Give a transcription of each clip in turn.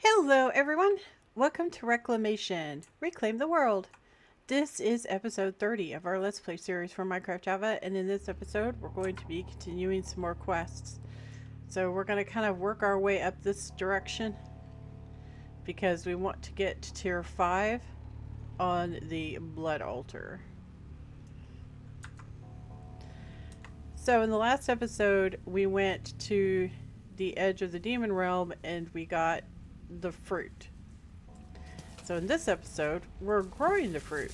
Hello, everyone. Welcome to Reclamation. Reclaim the world. This is episode 30 of our Let's Play series for Minecraft Java, and in this episode, we're going to be continuing some more quests. So we're going to kind of work our way up this direction because we want to get to tier 5 on the blood altar. So in the last episode, we went to the edge of the demon realm and we got the fruit. So in this episode, we're growing the fruit.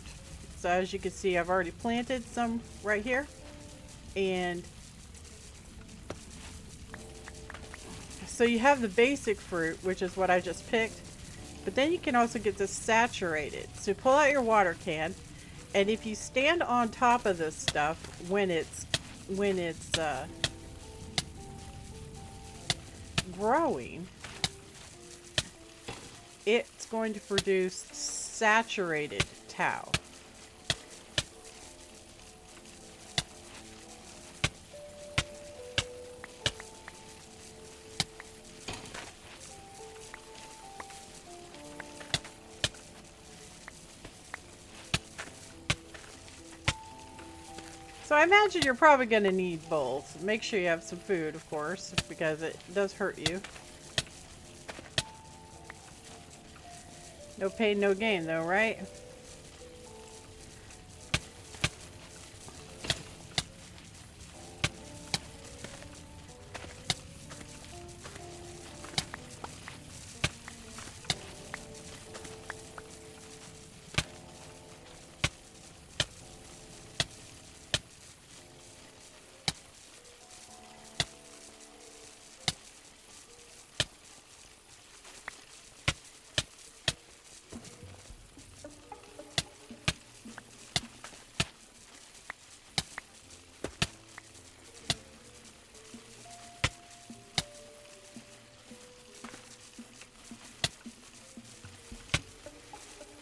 So as you can see, I've already planted some right here. And so you have the basic fruit, which is what I just picked. But then you can also get this saturated. So pull out your water can. And if you stand on top of this stuff when it's growing, it's going to produce saturated tau. So I imagine you're probably going to need both. Make sure you have some food, of course, because it does hurt you. No pain, no gain, though, right?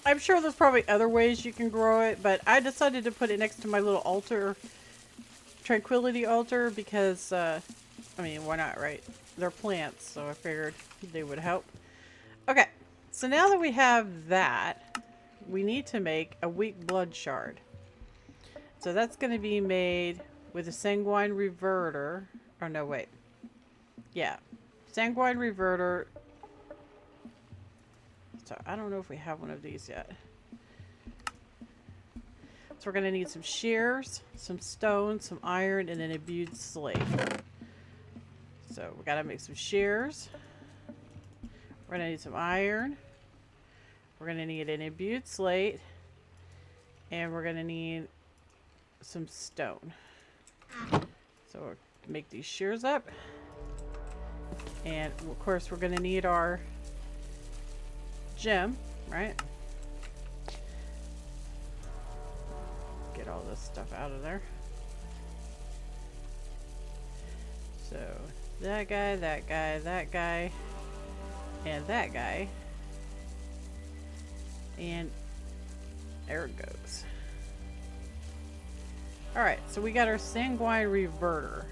I'm sure there's probably other ways you can grow it, but I decided to put it next to my little altar, tranquility altar, because, I mean, why not, right? They're plants, so I figured they would help. Okay, so now that we have that, we need to make a weak blood shard. So that's going to be made with a sanguine reverter. Oh, no, wait. Yeah, sanguine reverter. So I don't know if we have one of these yet. So we're going to need some shears, some stone, some iron, and an imbued slate. So we got to make some shears. We're going to need some iron. We're going to need an imbued slate. And we're going to need some stone. So we'll make these shears up. And of course we're going to need our gem, right? Get all this stuff out of there. So that guy, that guy, that guy, and that guy. And there it goes. Alright, so we got our sanguine reverter.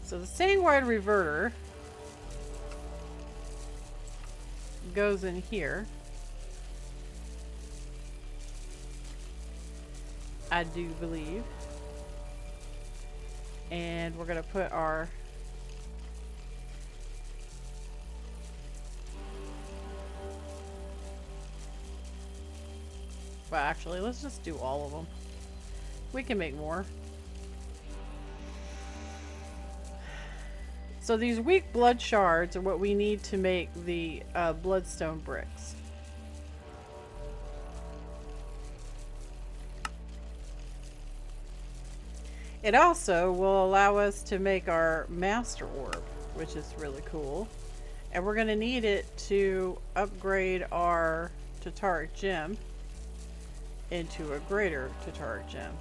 So the sanguine reverter goes in here. I do believe. And we're going to put our well, actually, let's just do all of them. We can make more. So these weak blood shards are what we need to make the bloodstone bricks. It also will allow us to make our master orb, which is really cool. And we're going to need it to upgrade our Tataric gem into a greater Tataric gem.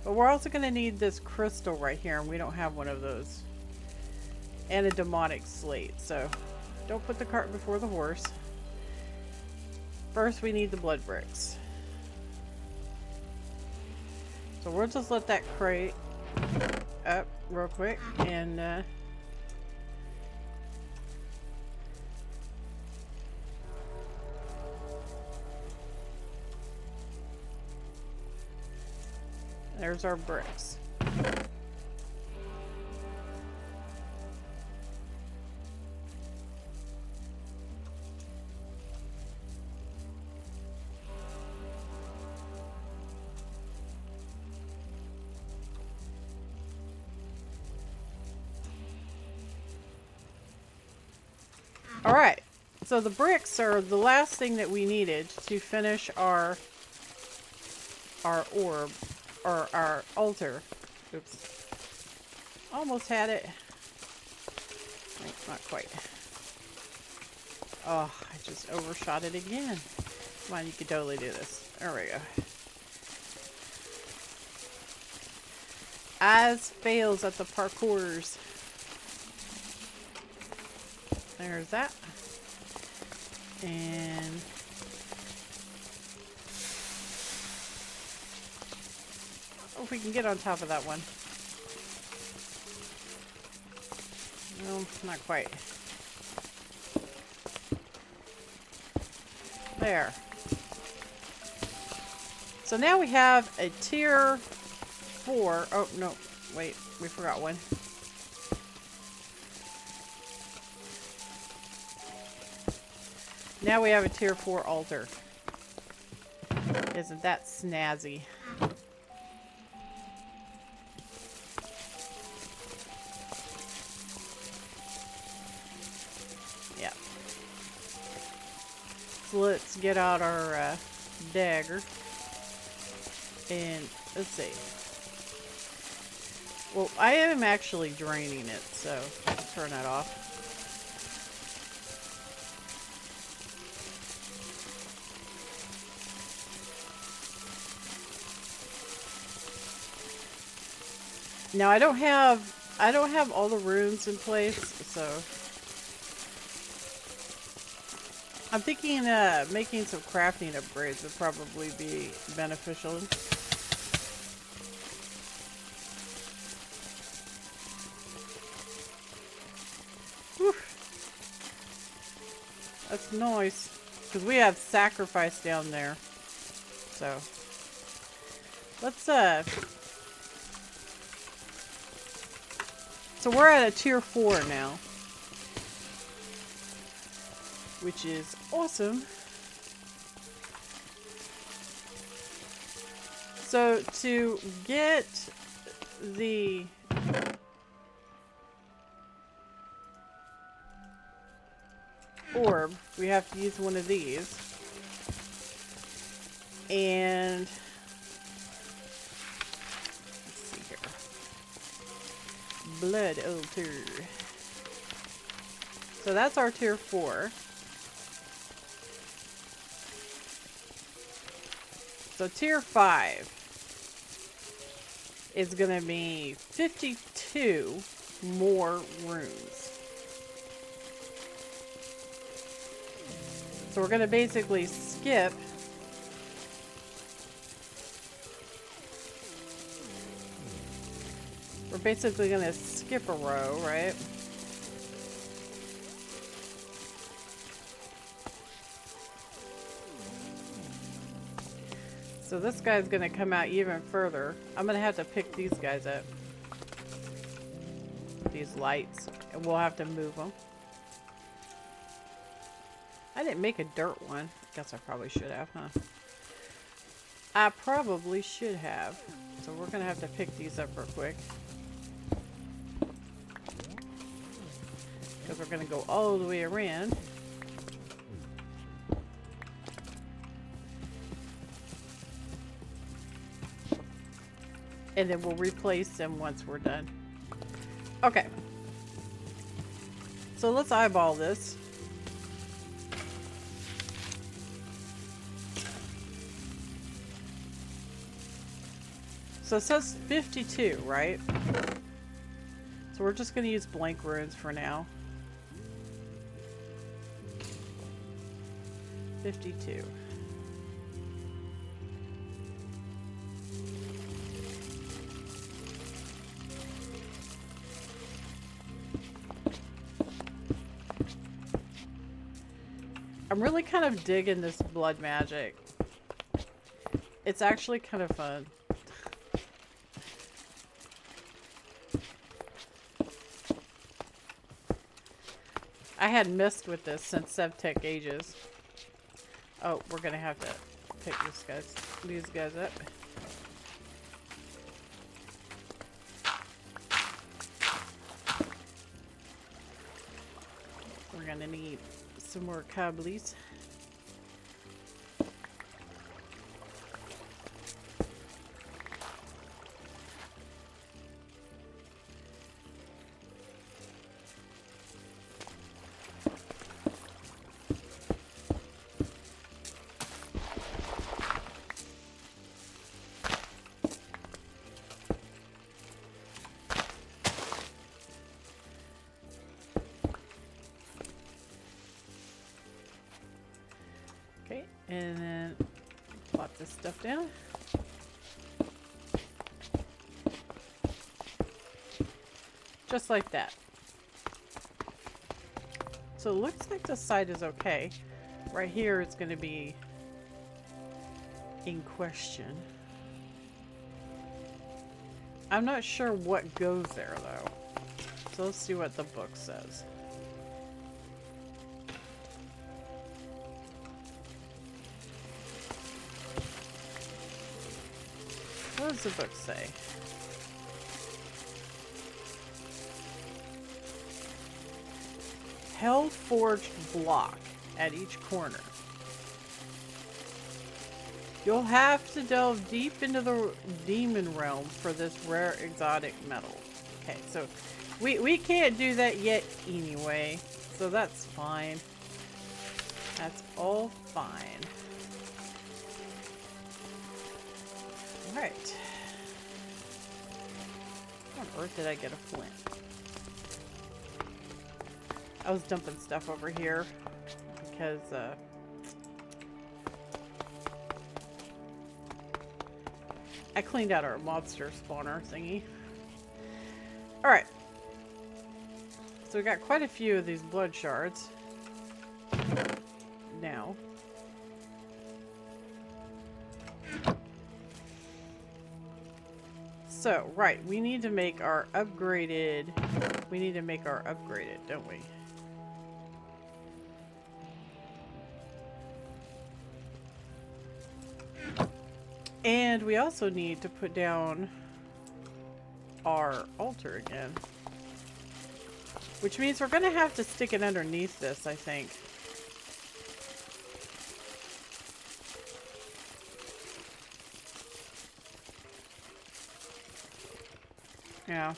But we're also going to need this crystal right here, and we don't have one of those. And a demonic slate, so don't put the cart before the horse. First we need the blood bricks. So we'll just let that crate up real quick and There's our bricks. Alright, so the bricks are the last thing that we needed to finish our orb, or our altar. Oops. Almost had it. Oh, not quite. Oh, I just overshot it again. Come on, you can totally do this. There we go. Eyes fails at the parkours. There's that. And oh, if we can get on top of that one. No, not quite. There. So now we have a tier 4. Oh, no. Wait. We forgot one. Now we have a tier 4 altar. Isn't that snazzy? Yeah. So let's get out our dagger. And let's see. Well, I am actually draining it, so let's turn that off. Now I don't have all the runes in place, so I'm thinking making some crafting upgrades would probably be beneficial. Whew. That's nice, because we have sacrifice down there. So let's so we're at a tier 4 now, which is awesome. So to get the orb, we have to use one of these. And let's see here. Blood altar. So that's our tier 4. So tier 5 is going to be 52 more runes. So we're going to basically skip we're basically going to skip a row, right? So this guy's going to come out even further. I'm going to have to pick these guys up. These lights. And we'll have to move them. I didn't make a dirt one. Guess I probably should have, huh? I probably should have. So we're going to have to pick these up real quick. Because we're going to go all the way around. And then we'll replace them once we're done. Okay. So let's eyeball this. So it says 52, right? So we're just going to use blank runes for now. 52. I'm really kind of digging this blood magic. It's actually kind of fun. I had messed with this since Sevtech ages. Oh, we're gonna have to pick these guys up. We're gonna need some more cobblies. Okay, and then plop this stuff down. Just like that. So it looks like this side is okay. Right here it's going to be in question. I'm not sure what goes there though. So let's see what the book says. What does the book say? Hell-forged block at each corner. You'll have to delve deep into the demon realm for this rare exotic metal. Okay, so we can't do that yet anyway, so that's fine. That's all fine. Alright. How on earth did I get a flint? I was dumping stuff over here because I cleaned out our mobster spawner thingy. Alright. So we got quite a few of these blood shards now. So, right, we need to make our upgraded, don't we? And we also need to put down our altar again. Which means we're going to have to stick it underneath this, I think. Yeah.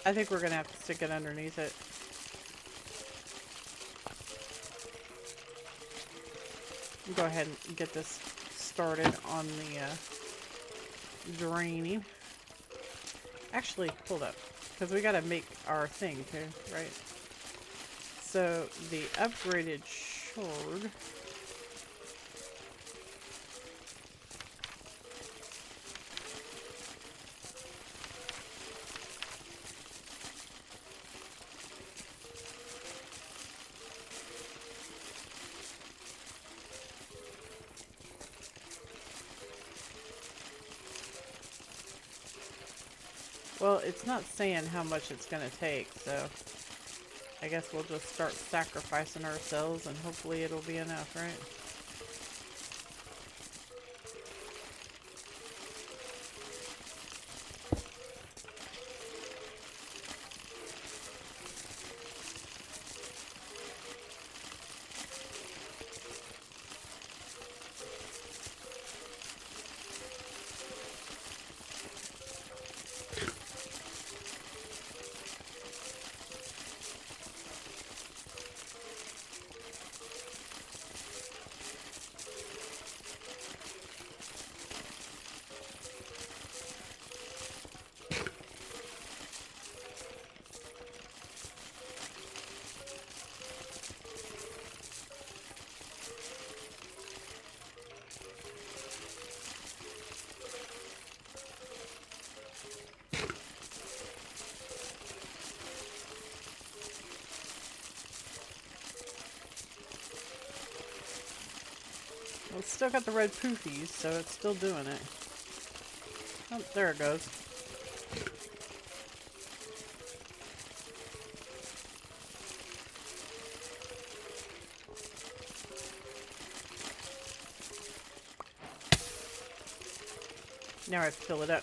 I think we're going to have to stick it underneath it. Go ahead and get this started on the draining. Actually, hold up. Because we got to make our thing too, right? So, the upgraded shard. Well, it's not saying how much it's going to take, so I guess we'll just start sacrificing ourselves and hopefully it'll be enough, right? Well, it's still got the red poofies, so it's still doing it. Oh, there it goes. Now I have to fill it up.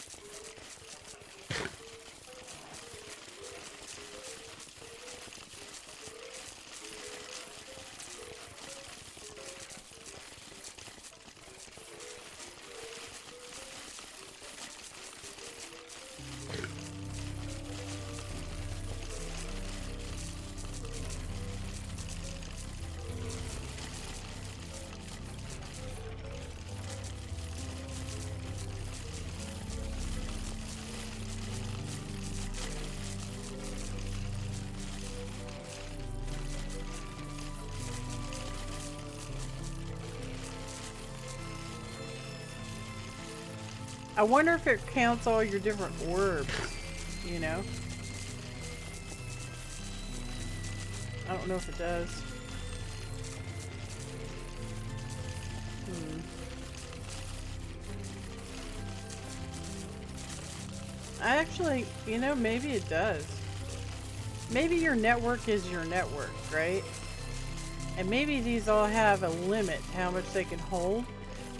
I wonder if it counts all your different orbs, you know? I don't know if it does. I actually, you know, maybe it does. Maybe your network is your network, right? And maybe these all have a limit to how much they can hold.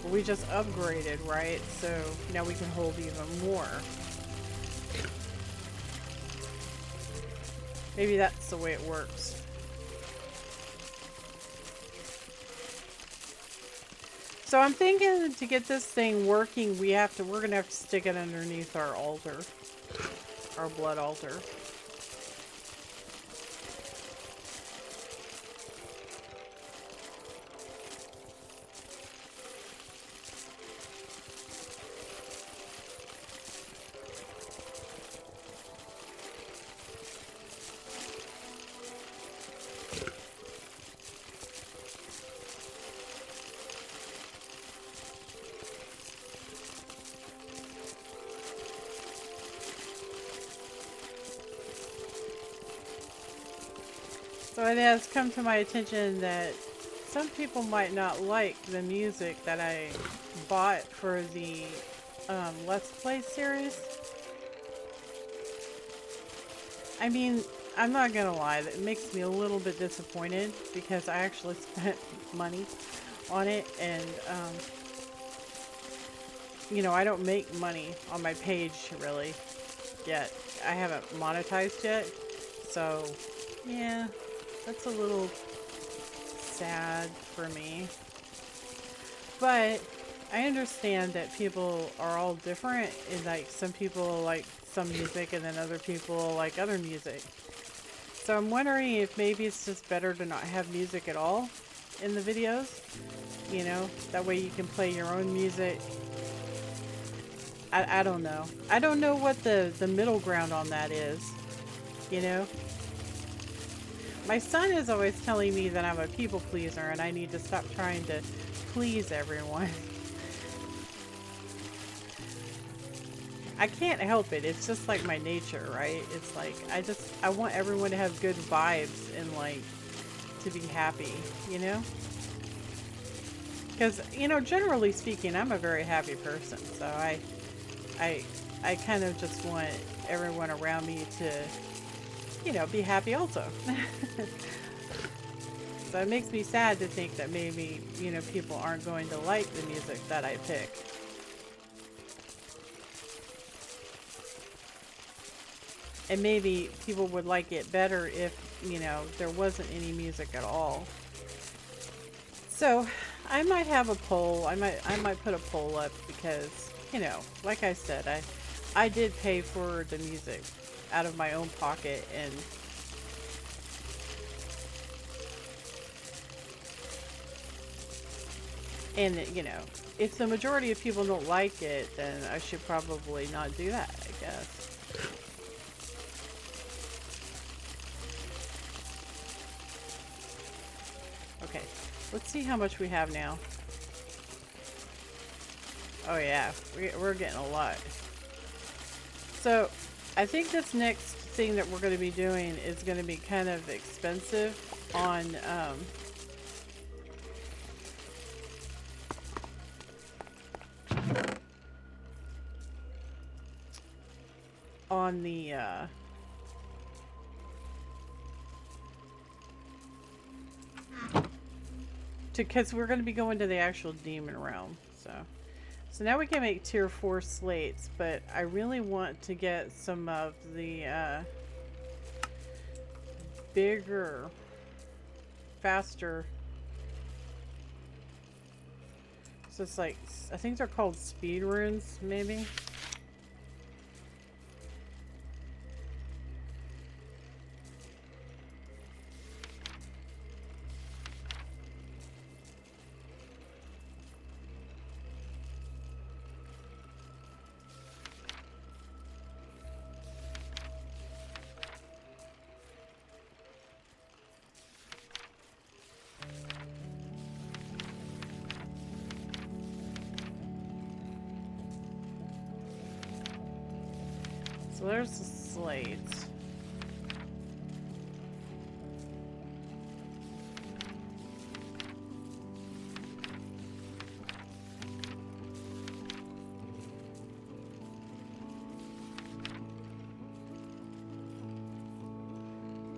But we just upgraded, right? So now we can hold even more. Maybe that's the way it works. So I'm thinking to get this thing working, we're gonna have to stick it underneath our altar. Our blood altar. So it has come to my attention that some people might not like the music that I bought for the Let's Play series. I mean, I'm not gonna lie, that makes me a little bit disappointed because I actually spent money on it, and you know, I don't make money on my page really yet. I haven't monetized yet, so yeah, that's a little sad for me. But I understand that people are all different, and like some people like some music and then other people like other music. So I'm wondering if maybe it's just better to not have music at all in the videos, you know, that way you can play your own music. I don't know. I don't know what the middle ground on that is, you know. My son is always telling me that I'm a people pleaser and I need to stop trying to please everyone. I can't help it. It's just like my nature, right? It's like I want everyone to have good vibes and like to be happy, you know? Because, you know, generally speaking, I'm a very happy person. So I kind of just want everyone around me to, you know, be happy also. So it makes me sad to think that maybe, you know, people aren't going to like the music that I pick. And maybe people would like it better if, you know, there wasn't any music at all. So I might have a poll. I might put a poll up because, you know, like I said, I did pay for the music out of my own pocket, and you know, if the majority of people don't like it, then I should probably not do that, I guess. Okay, let's see how much we have now. Oh yeah, we're getting a lot. So I think this next thing that we're going to be doing is going to be kind of expensive on the because we're going to be going to the actual demon realm. So So now we can make tier 4 slates, but I really want to get some of the bigger, faster. So it's like, I think they're called speed runes, maybe. So there's the slates.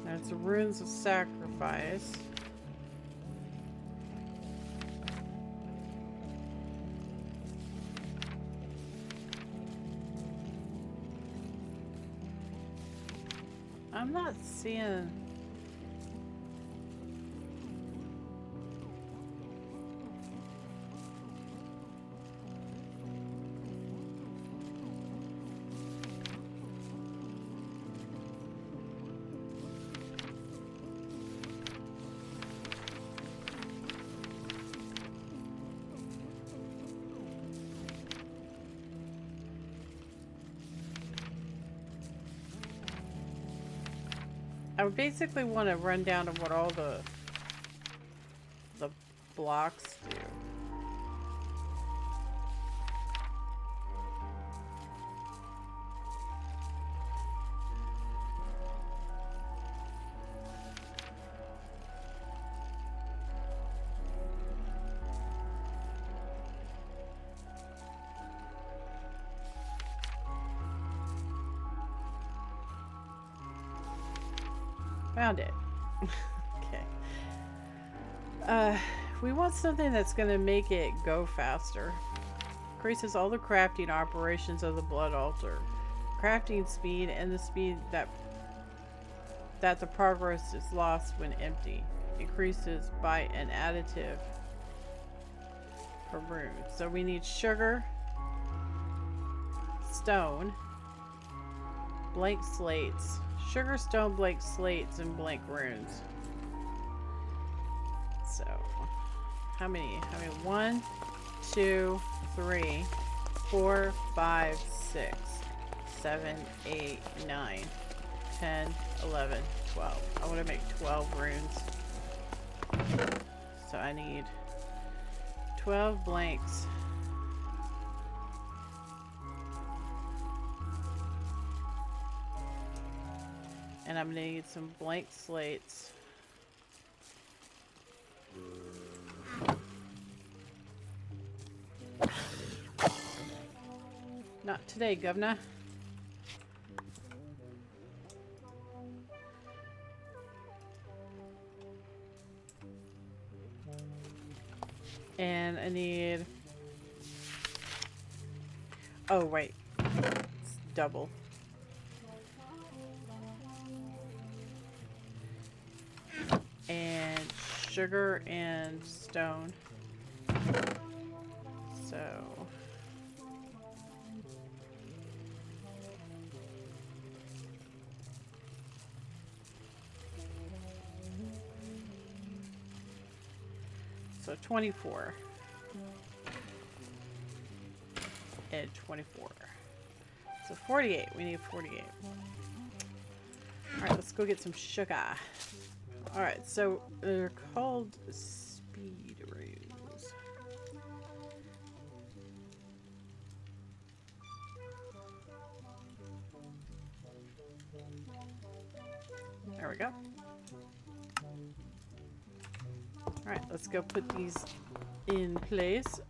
There's the runes of sacrifice. I'm not seeing. I would basically want to run down to what all the blocks do. Found it. Okay. We want something that's going to make it go faster. Increases all the crafting operations of the blood altar. Crafting speed and the speed that the progress is lost when empty. Increases by an additive per rune. So we need sugar, stone, blank slates. Sugar, stone, blank slates, and blank runes. So, how many? 1, 2, 3, 4, 5, 6, 7, 8, 9, 10, 11, 12. I want to make 12 runes. So I need 12 blanks. And I'm going to need some blank slates. Not today, governor. And I need... Oh, wait. It's double. And sugar and stone. So... So 24. And 24. So 48. We need 48. Alright, let's go get some sugar. Alright, so they're called speed runes. There we go. Alright, let's go put these in place.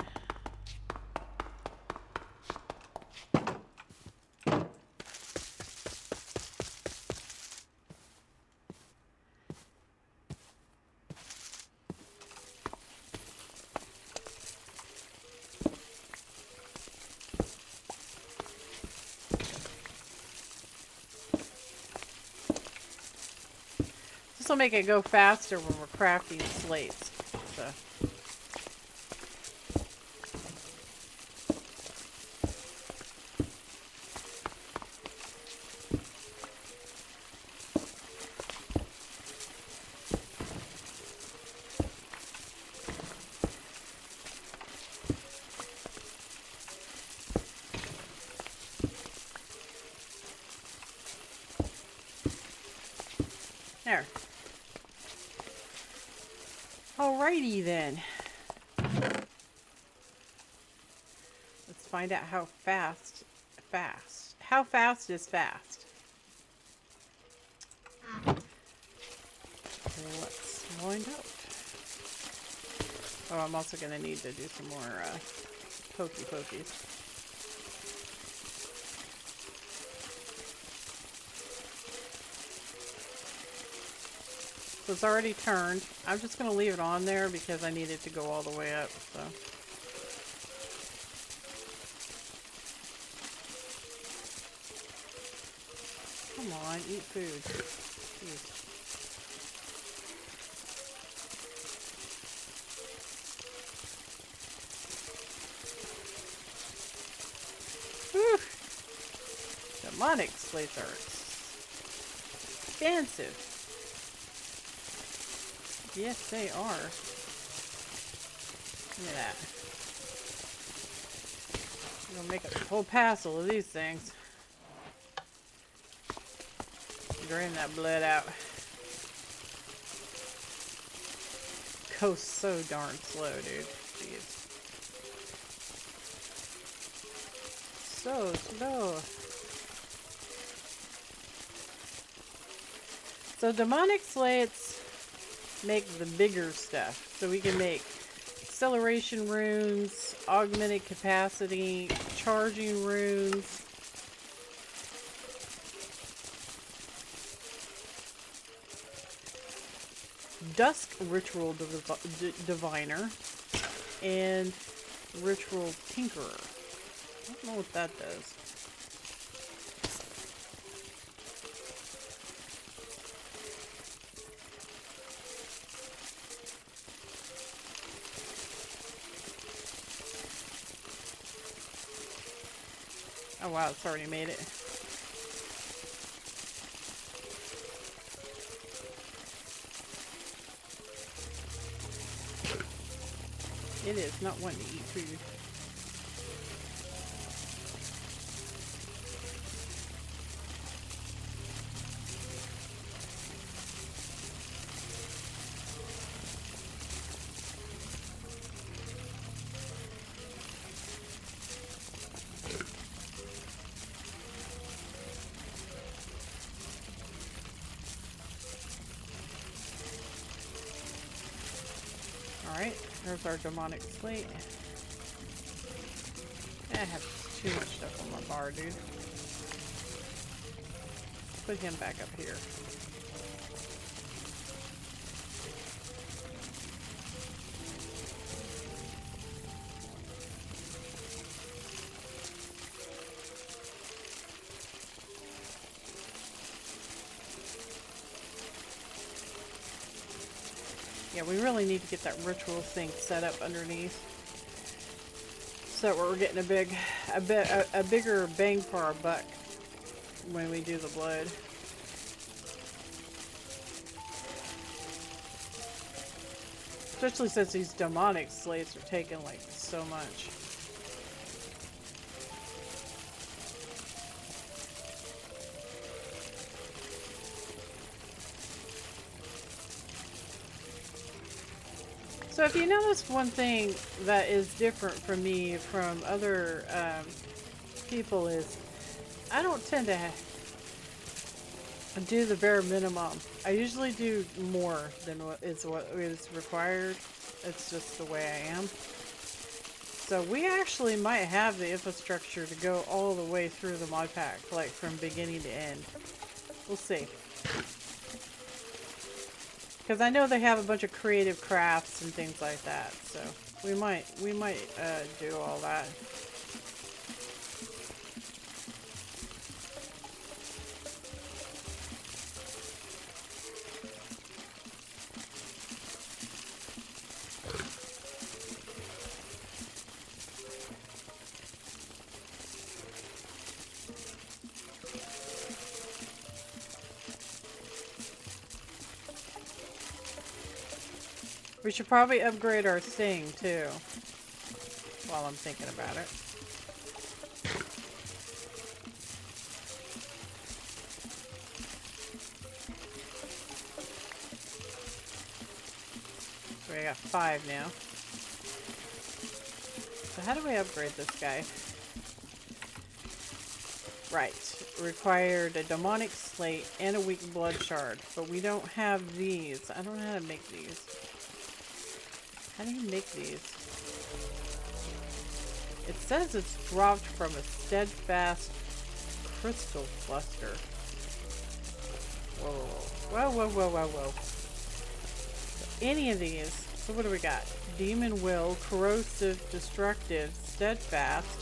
This will make it go faster when we're crafting slates. So. There. Alrighty then. Let's find out how fast. How fast is fast? Let's find out. Oh, I'm also going to need to do some more pokey pokies. So it's already turned. I'm just going to leave it on there because I need it to go all the way up. So. Come on, eat food. Jeez. Whew. Demonic slates are expensive. Yes, they are. Look at that. I'm gonna make a whole passel of these things. Drain that blood out. Goes so darn slow, dude. Jeez. So slow. So demonic slates make the bigger stuff. So we can make acceleration runes, augmented capacity, charging runes. Dusk ritual diviner and ritual tinkerer. I don't know what that does. Oh wow, it's already made it. It is not wanting to eat food. Alright, there's our demonic slate. I have too much stuff on my bar, dude. Put him back up here. Yeah, we really need to get that ritual thing set up underneath, so that we're getting a bigger bang for our buck when we do the blood. Especially since these demonic slates are taking like so much. So if you notice one thing that is different from me from other people is I don't tend to do the bare minimum. I usually do more than what is required. It's just the way I am. So we actually might have the infrastructure to go all the way through the mod pack, like from beginning to end. We'll see. Because I know they have a bunch of creative crafts and things like that, so we might do all that. We should probably upgrade our sing too, while I'm thinking about it. So we got 5 now. So how do we upgrade this guy? Right. Required a demonic slate and a weak blood shard. But we don't have these. I don't know how to make these. How do you make these? It says it's dropped from a steadfast crystal cluster. Whoa, whoa, whoa, whoa, whoa, whoa. So any of these. So what do we got? Demon will, corrosive, destructive, steadfast.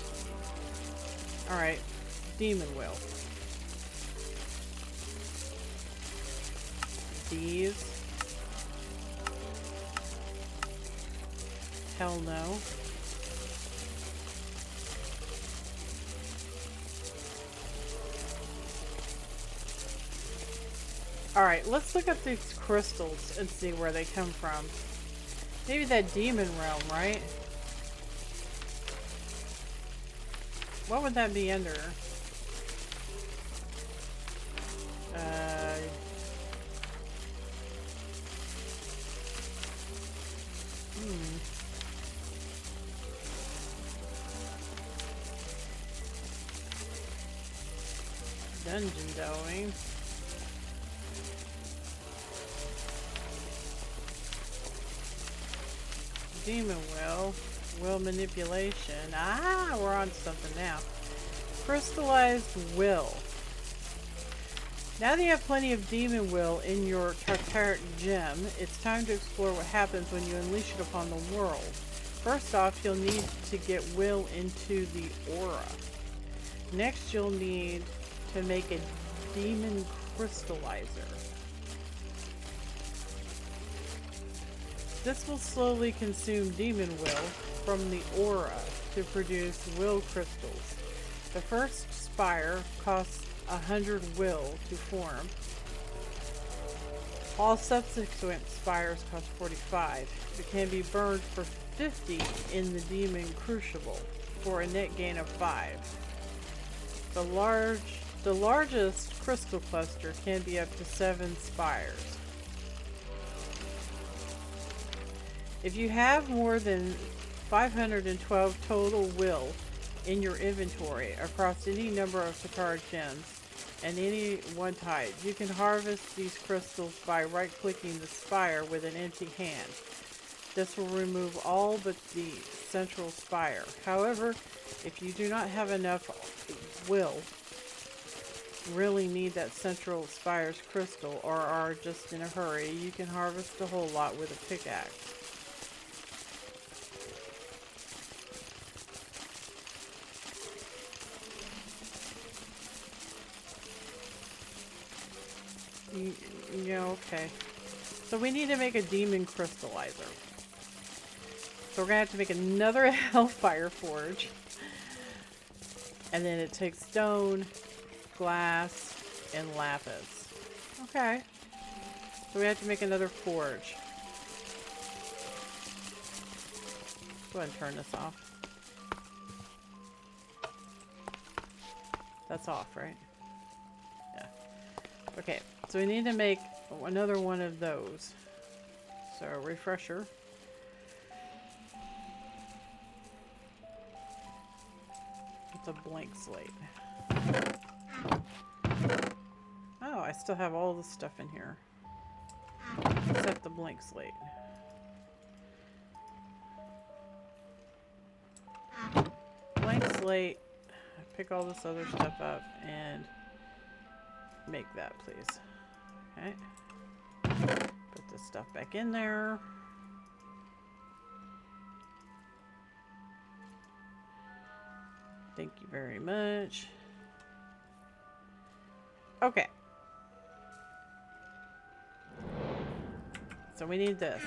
Alright. Demon will. These. Hell no. Alright, let's look up these crystals and see where they come from. Maybe that demon realm, right? What would that be under? Dungeon going. Demon will manipulation. Ah, we're on something now. Crystallized will. Now that you have plenty of demon will in your Tartaric gem, it's time to explore what happens when you unleash it upon the world. First off, you'll need to get will into the aura. Next, you'll need to make a demon crystallizer. This will slowly consume demon will from the aura to produce will crystals. The first spire costs 100 will to form. All subsequent spires cost 45. It can be burned for 50 in the demon crucible for a net gain of 5. The largest crystal cluster can be up to 7 spires. If you have more than 512 total will in your inventory across any number of Tartaric gems and any one type, you can harvest these crystals by right-clicking the spire with an empty hand. This will remove all but the central spire. However, if you do not have enough will, really need that central spire's crystal, or are just in a hurry, you can harvest a whole lot with a pickaxe. Yeah, okay. So we need to make a demon crystallizer. So we're gonna have to make another hellfire forge. And then it takes stone, glass, and lapis. Okay. So we have to make another forge. Go ahead and turn this off. That's off, right? Yeah. Okay, so we need to make another one of those. So refresher. It's a blank slate. Oh, I still have all the stuff in here. Except the blank slate. Blank slate. Pick all this other stuff up and make that, please. Okay. Put this stuff back in there. Thank you very much. Okay. So we need this.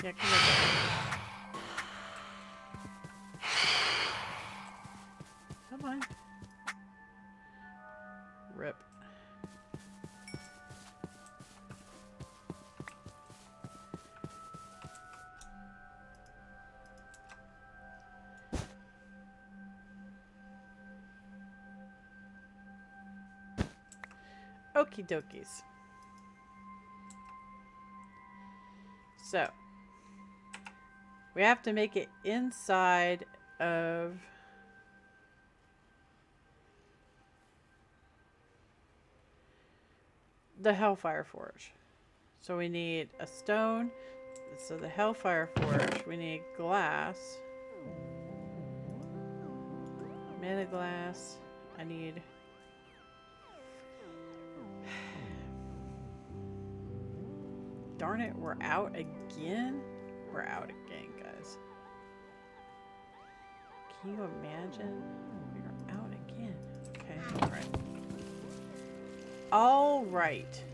Yeah, come on. Come on. Rip. Okie dokies. So, we have to make it inside of the Hellfire Forge. So we need a stone. So the Hellfire Forge, we need glass. Mana glass. I need... Darn it, we're out again? We're out again, guys. Can you imagine? We're out again. Okay, alright. Alright.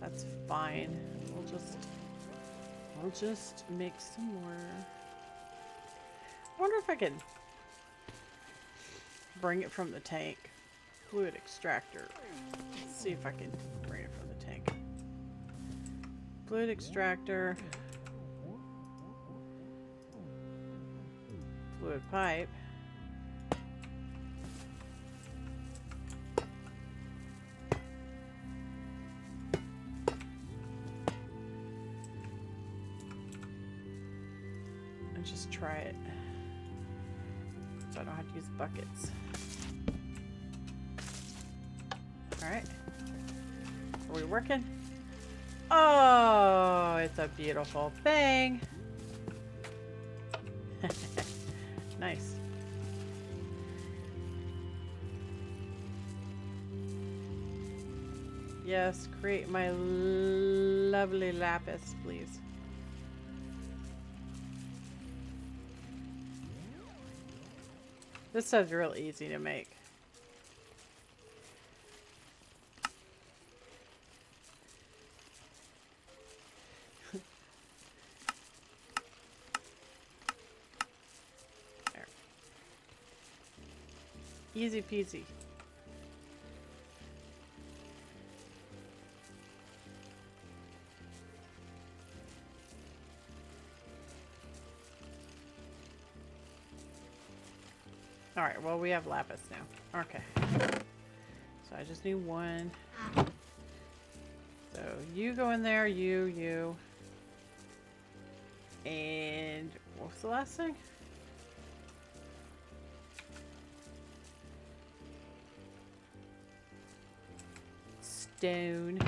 That's fine. We'll just make some more. I wonder if I can bring it from the tank. Fluid extractor. Let's see if I can bring it from the tank. Fluid extractor. Fluid pipe. And just try it. So I don't have to use buckets. Alright. Are we working? Oh, it's a beautiful thing. Nice. Yes, create my lovely lapis, please. This stuff's real easy to make. There. Easy peasy. Alright, well, we have lapis now. Okay. So I just need one. So you go in there, you. And what's the last thing? Stone.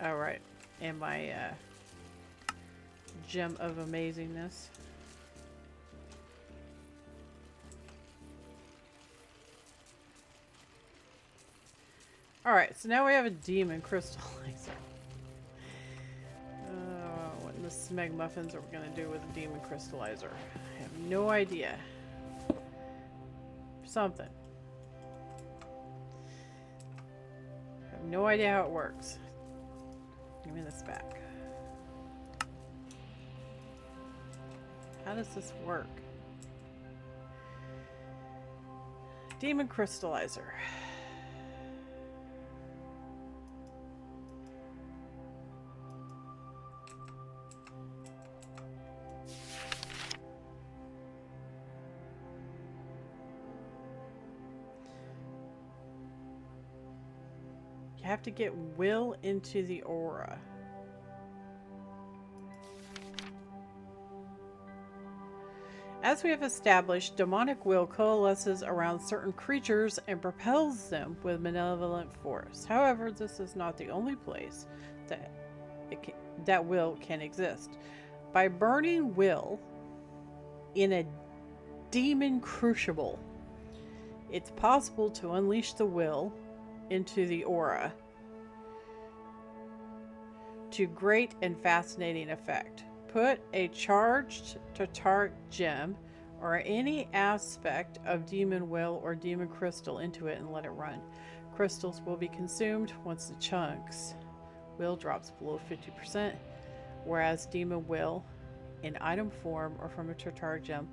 Alright. And my gem of amazingness. Alright, so now we have a demon crystallizer. What in the smeg muffins are we going to do with a demon crystallizer? I have no idea. Something. I have no idea how it works. Give me this back. How does this work? Demon crystallizer. You have to get will into the aura. As we have established, demonic will coalesces around certain creatures and propels them with malevolent force. However, this is not the only place that will can exist. By burning will in a demon crucible, it's possible to unleash the will into the aura to great and fascinating effect. Put a charged Tartaric gem or any aspect of demon will or demon crystal into it and let it run. Crystals will be consumed once the chunks will drops below 50%, whereas demon will, in item form or from a Tartar gem,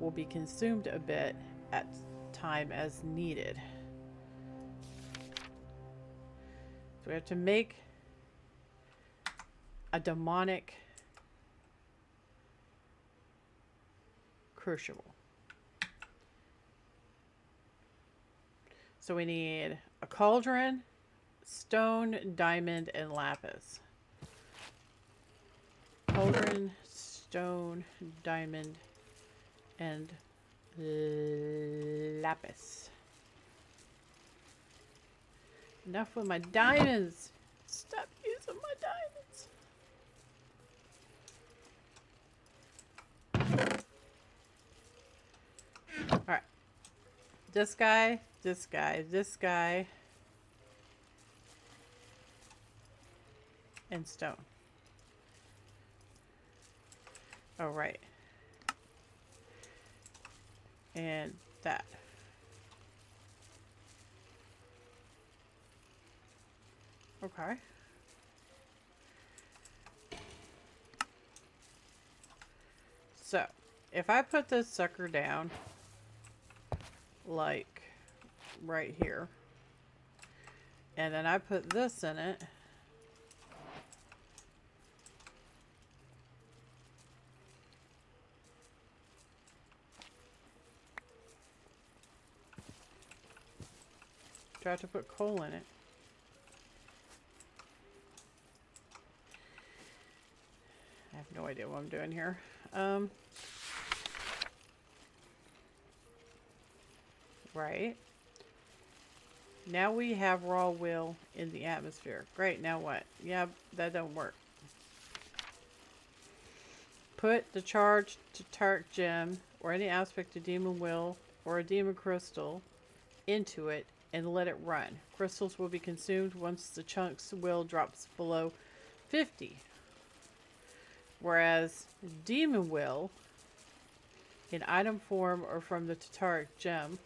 will be consumed a bit at time as needed. So we have to make a demonic crucible. So we need a cauldron, stone, diamond, and lapis. Cauldron, stone, diamond, and lapis. Enough with my diamonds. Stop using my diamonds. Alright. This guy, this guy, this guy, and stone. Oh, right. And that. Okay. So, if I put this sucker down, like right here, and then I put this in it, do I have to put coal in it? I have no idea what I'm doing here. Right. Now we have raw will in the atmosphere. Great, now what? Yeah, that don't work. Put the charged Tark gem or any aspect of demon will or a demon crystal into it and let it run. Crystals will be consumed once the chunk's will drops below 50. Whereas demon will, in item form or from the Tartaric gem,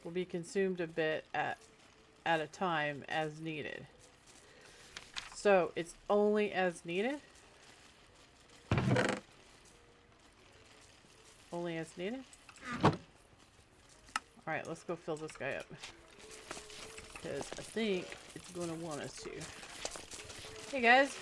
will be consumed a bit at a time as needed. So it's only as needed? Only as needed? Alright, let's go fill this guy up. Because I think it's going to want us to. Hey guys!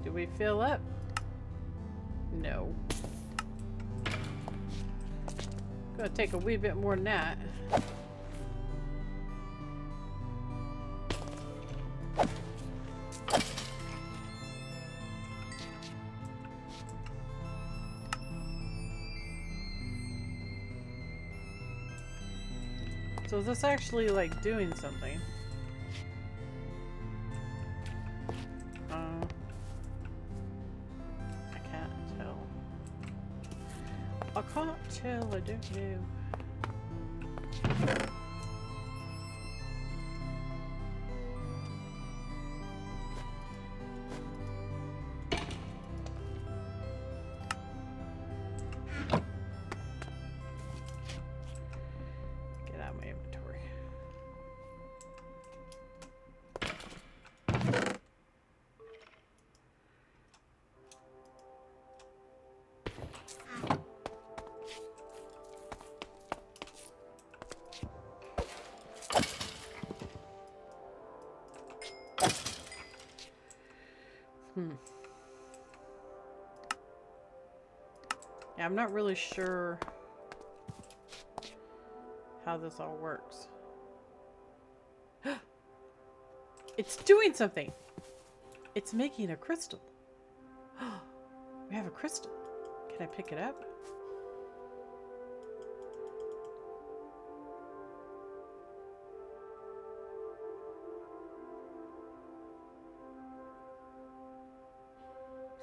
Do we fill up? No. Gonna take a wee bit more than that. So is this actually like doing something? I can't tell. I can't tell, I don't know. Get out of my inventory. Yeah, I'm not really sure how this all works. It's doing something! It's making a crystal. We have a crystal. Can I pick it up?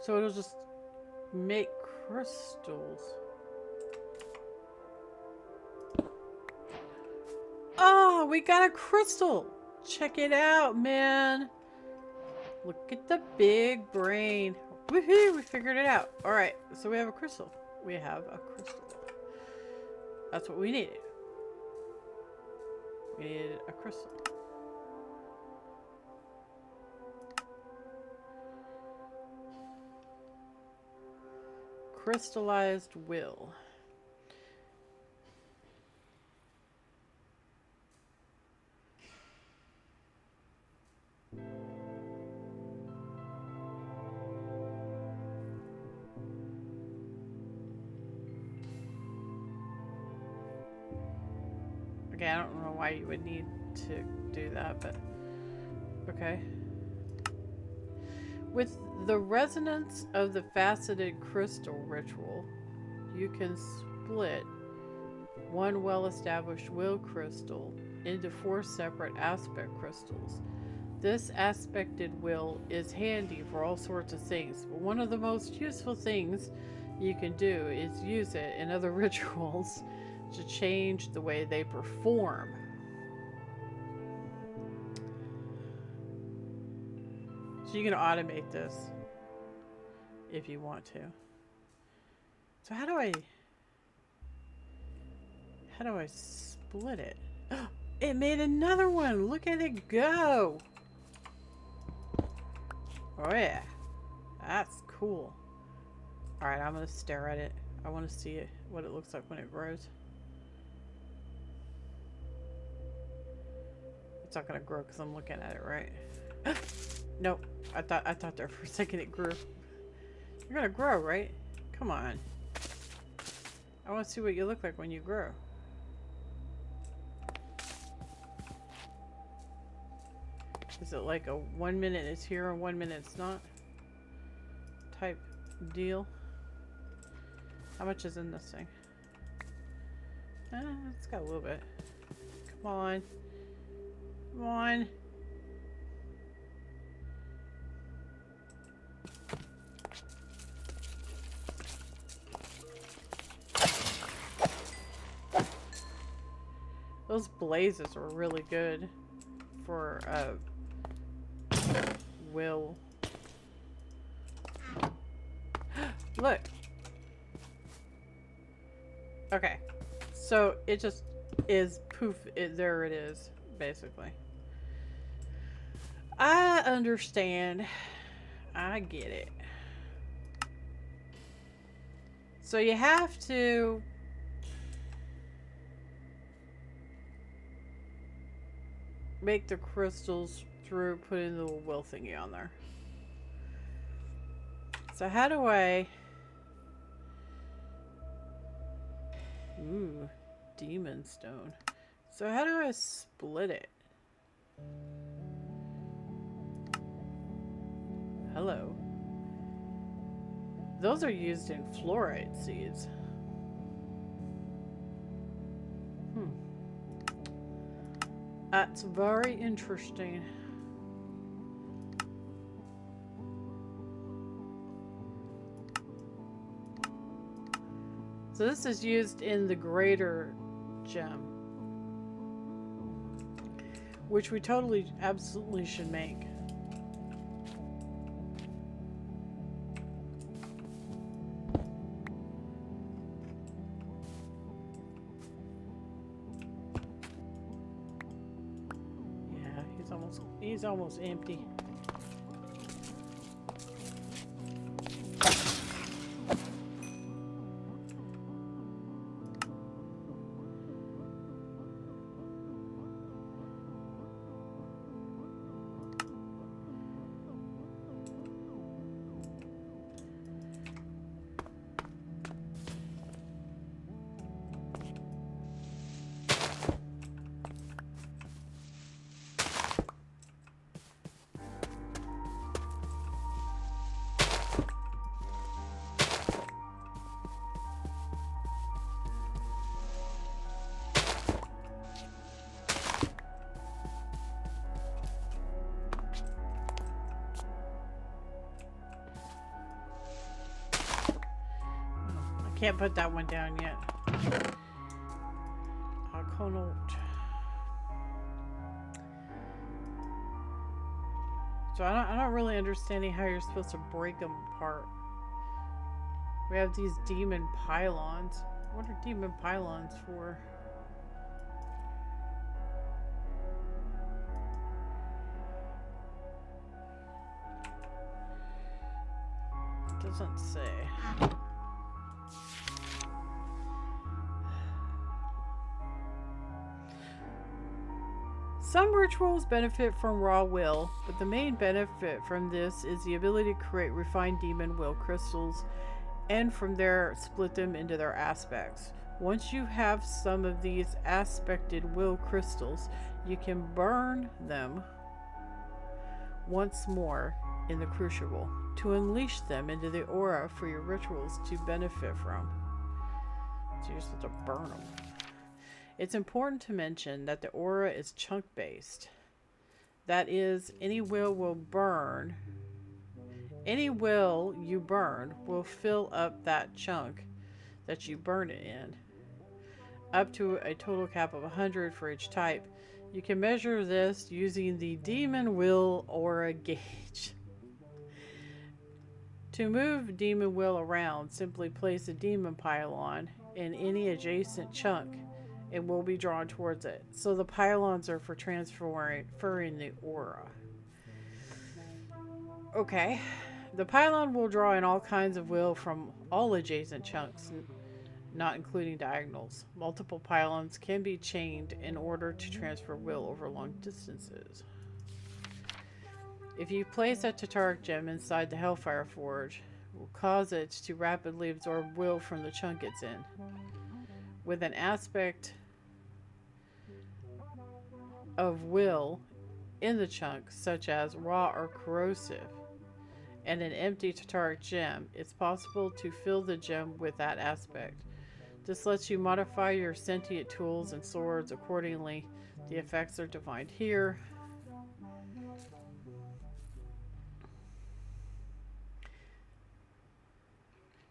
So it'll just make crystals. Oh, we got a crystal. Check it out, man. Look at the big brain. Woohoo, we figured it out. All right, so we have a crystal. We have a crystal. That's what we needed. We needed a crystal. Crystallized will. Okay, I don't know why you would need to do that, but okay. With the resonance of the faceted crystal ritual, you can split one well-established will crystal into 4 separate aspect crystals. This aspected will is handy for all sorts of things, but one of the most useful things you can do is use it in other rituals to change the way they perform. So you can automate this if you want to. So how do I split it? It made another one. Look at it go. Oh yeah. That's cool. Alright, I'm going to stare at it. I want to see what it looks like when it grows. It's not going to grow because I'm looking at it, right? Nope. I thought there for a second it grew. You're going to grow, right? Come on. I want to see what you look like when you grow. Is it like a 1 minute it's here and 1 minute it's not type deal? How much is in this thing? It's got a little bit. Come on. Come on. Those blazes are really good for will. Look. Okay. So it just is poof. There it is, basically. I understand. I get it. So you have to make the crystals through putting the little will thingy on there. So how do I... Ooh, demon stone. So how do I split it? Hello. Those are used in fluorite seeds. That's very interesting. So this is used in the greater gem, which we totally, absolutely should make. He's almost empty. Can't put that one down yet. Conalt. So I'm not really understanding how you're supposed to break them apart. We have these demon pylons. What are demon pylons for? It doesn't say. Some rituals benefit from raw will, but the main benefit from this is the ability to create refined demon will crystals and from there split them into their aspects. Once you have some of these aspected will crystals, you can burn them once more in the crucible to unleash them into the aura for your rituals to benefit from. So you're supposed to burn them. It's important to mention that the aura is chunk based. That is, any will burn. Any will you burn will fill up that chunk that you burn it in, up to a total cap of 100 for each type. You can measure this using the Demon Will Aura Gauge. To move Demon Will around, simply place a Demon Pylon in any adjacent chunk and will be drawn towards it. So the pylons are for transferring the aura. Okay. The pylon will draw in all kinds of will from all adjacent chunks, not including diagonals. Multiple pylons can be chained in order to transfer will over long distances. If you place a Tataric gem inside the Hellfire Forge, it will cause it to rapidly absorb will from the chunk it's in. With an aspect of will in the chunk, such as raw or corrosive, and an empty Tataric gem, it's possible to fill the gem with that aspect. This lets you modify your sentient tools and swords accordingly. The effects are defined here.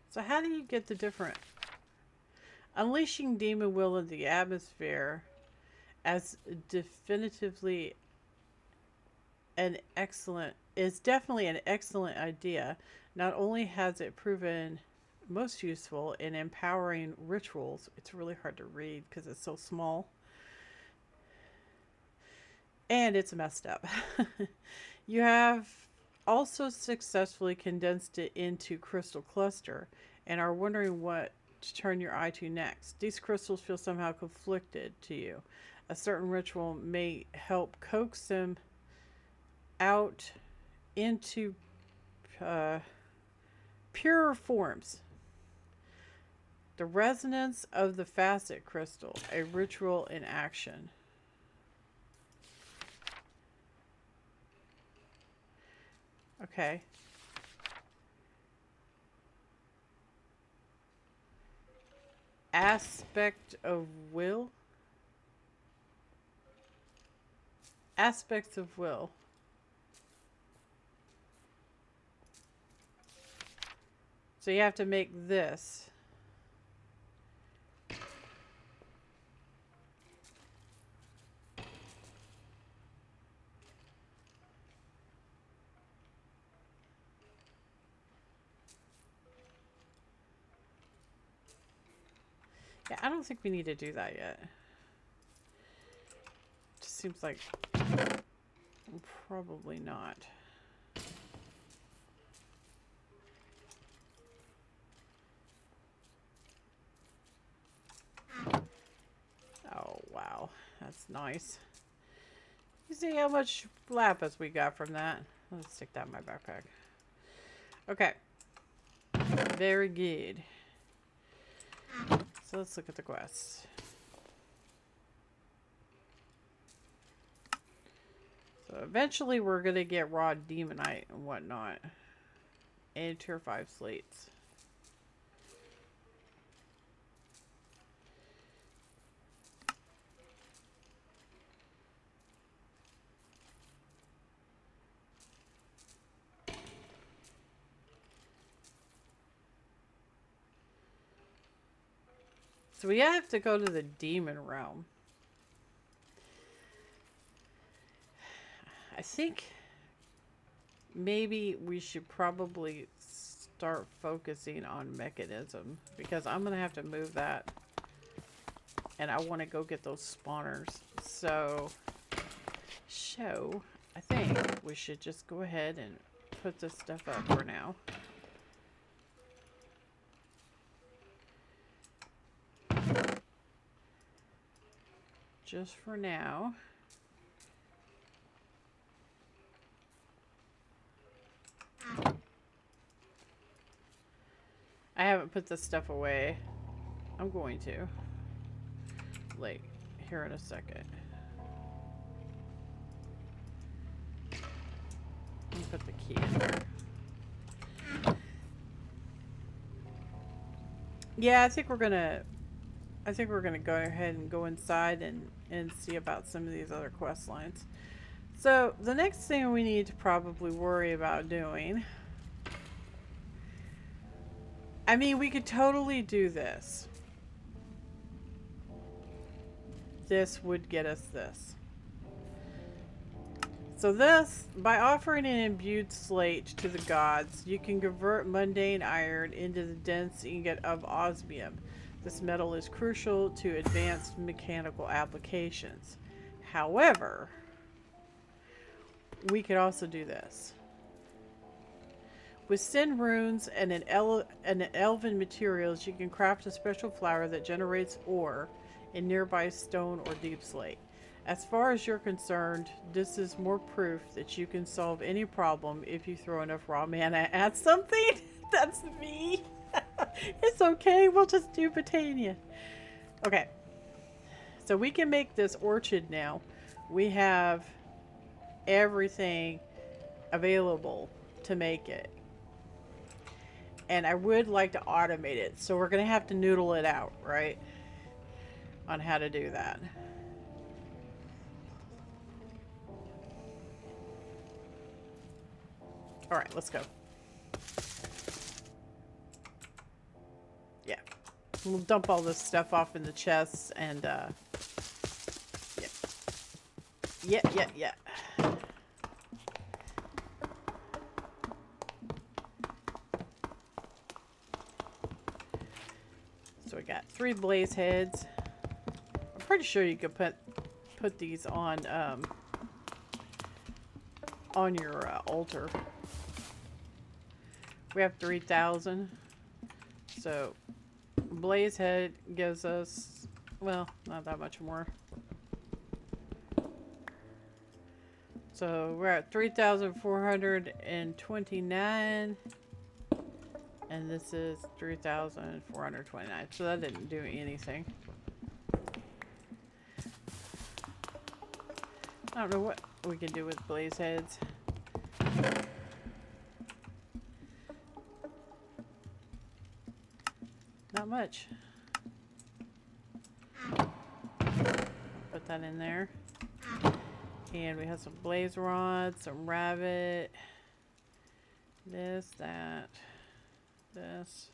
So how do you get the different... Unleashing demon will in the atmosphere as definitively definitely an excellent idea. Not only has it proven most useful in empowering rituals, it's really hard to read because it's so small, and it's messed up. You have also successfully condensed it into crystal cluster and are wondering what to turn your eye to next. These crystals feel somehow conflicted to you. A certain ritual may help coax them out into purer forms. The resonance of the facet crystal, a ritual in action. Okay. Aspect of will. Aspects of will. So you have to make this. Yeah, I don't think we need to do that yet. Just seems like probably not. Oh, wow. That's nice. You see how much lapis we got from that? Let's stick that in my backpack. Okay. Very good. So let's look at the quests. So eventually we're going to get raw demonite and whatnot. And tier 5 slates. So we have to go to the demon realm. I think maybe we should probably start focusing on mechanism, because I'm gonna have to move that, and I want to go get those spawners. So I think we should just go ahead and put this stuff up for now. Just for now. I haven't put this stuff away. I'm going to. Like, here in a second. Let me put the key in there. Yeah, I think we're gonna go ahead and go inside and see about some of these other quest lines. So the next thing we need to probably worry about doing, I mean, we could totally do this. This would get us this. So this, by offering an imbued slate to the gods, you can convert mundane iron into the dense ingot of osmium. This metal is crucial to advanced mechanical applications. However, we could also do this. With sin runes and an elven materials, you can craft a special flower that generates ore in nearby stone or deep slate. As far as you're concerned, this is more proof that you can solve any problem if you throw enough raw mana at something. That's me. It's okay, we'll just do Botania. Okay. So we can make this orchid now. We have everything available to make it. And I would like to automate it. So we're going to have to noodle it out, right? On how to do that. Alright, let's go. Yeah. We'll dump all this stuff off in the chests and, yeah. So we got 3 blaze heads. I'm pretty sure you could put these on your altar. We have 3,000. So blaze head gives us, well, not that much more. So we're at 3,429. And this is 3,429. So that didn't do anything. I don't know what we can do with blaze heads. Not much. Put that in there. And we have some blaze rods, some rabbit. This, that, this.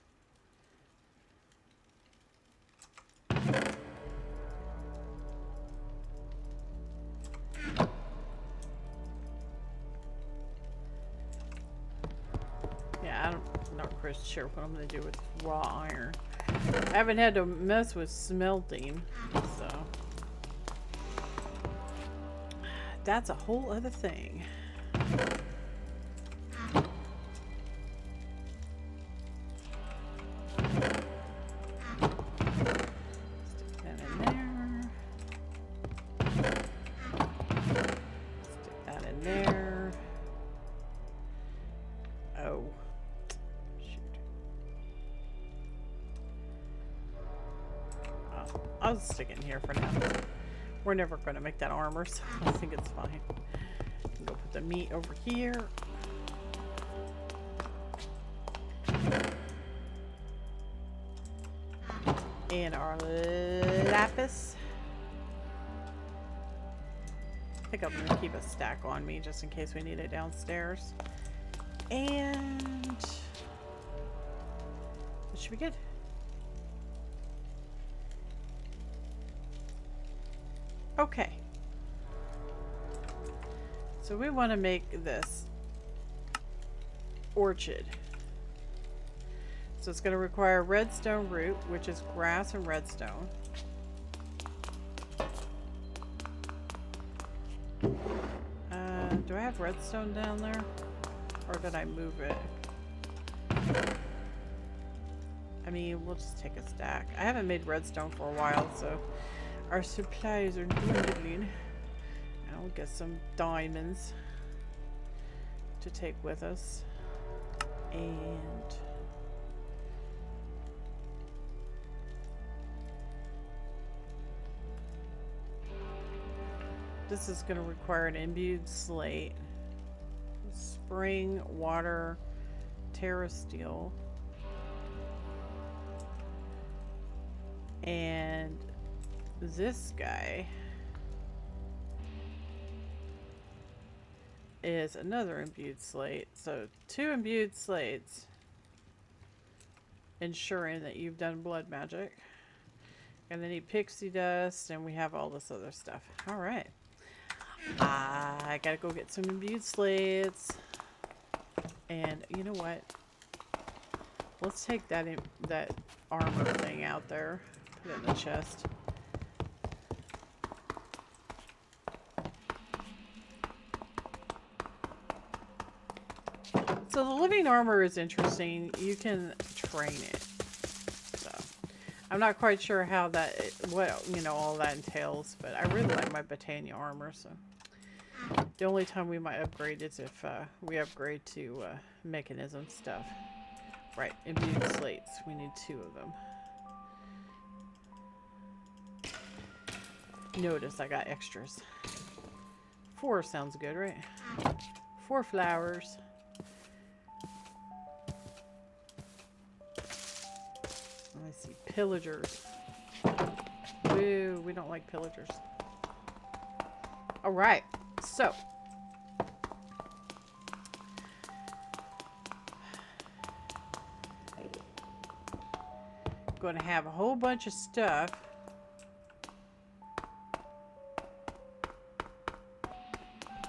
Yeah, I'm not quite sure what I'm going to do with raw iron. I haven't had to mess with smelting, so that's a whole other thing. Stick that in there. Stick that in there. Oh. I'll stick it in here for now. We're never going to make that armor, so I think it's fine. Go put the meat over here. And our lapis. I think I'm going to keep a stack on me just in case we need it downstairs. And that should be good. Okay. So we want to make this. Orechid. So it's going to require redstone root, which is grass and redstone. Do I have redstone down there? Or did I move it? I mean, we'll just take a stack. I haven't made redstone for a while, so our supplies are dwindling. I'll get some diamonds to take with us. And this is going to require an imbued slate, spring, water, terra steel, and this guy is another imbued slate. So 2 imbued slates, ensuring that you've done blood magic. And then need pixie dust, and we have all this other stuff. All right. I gotta go get some imbued slates. And you know what? Let's take that armor thing out there. Put it in the chest. So the living armor is interesting. You can train it. So I'm not quite sure how all that entails, but I really like my Botania armor. So the only time we might upgrade is if we upgrade to mechanism stuff. Right, imbued slates. We need 2 of them. Notice I got extras. 4 sounds good, right? 4 flowers. I see pillagers. Woo, we don't like pillagers. Alright, so I'm going to have a whole bunch of stuff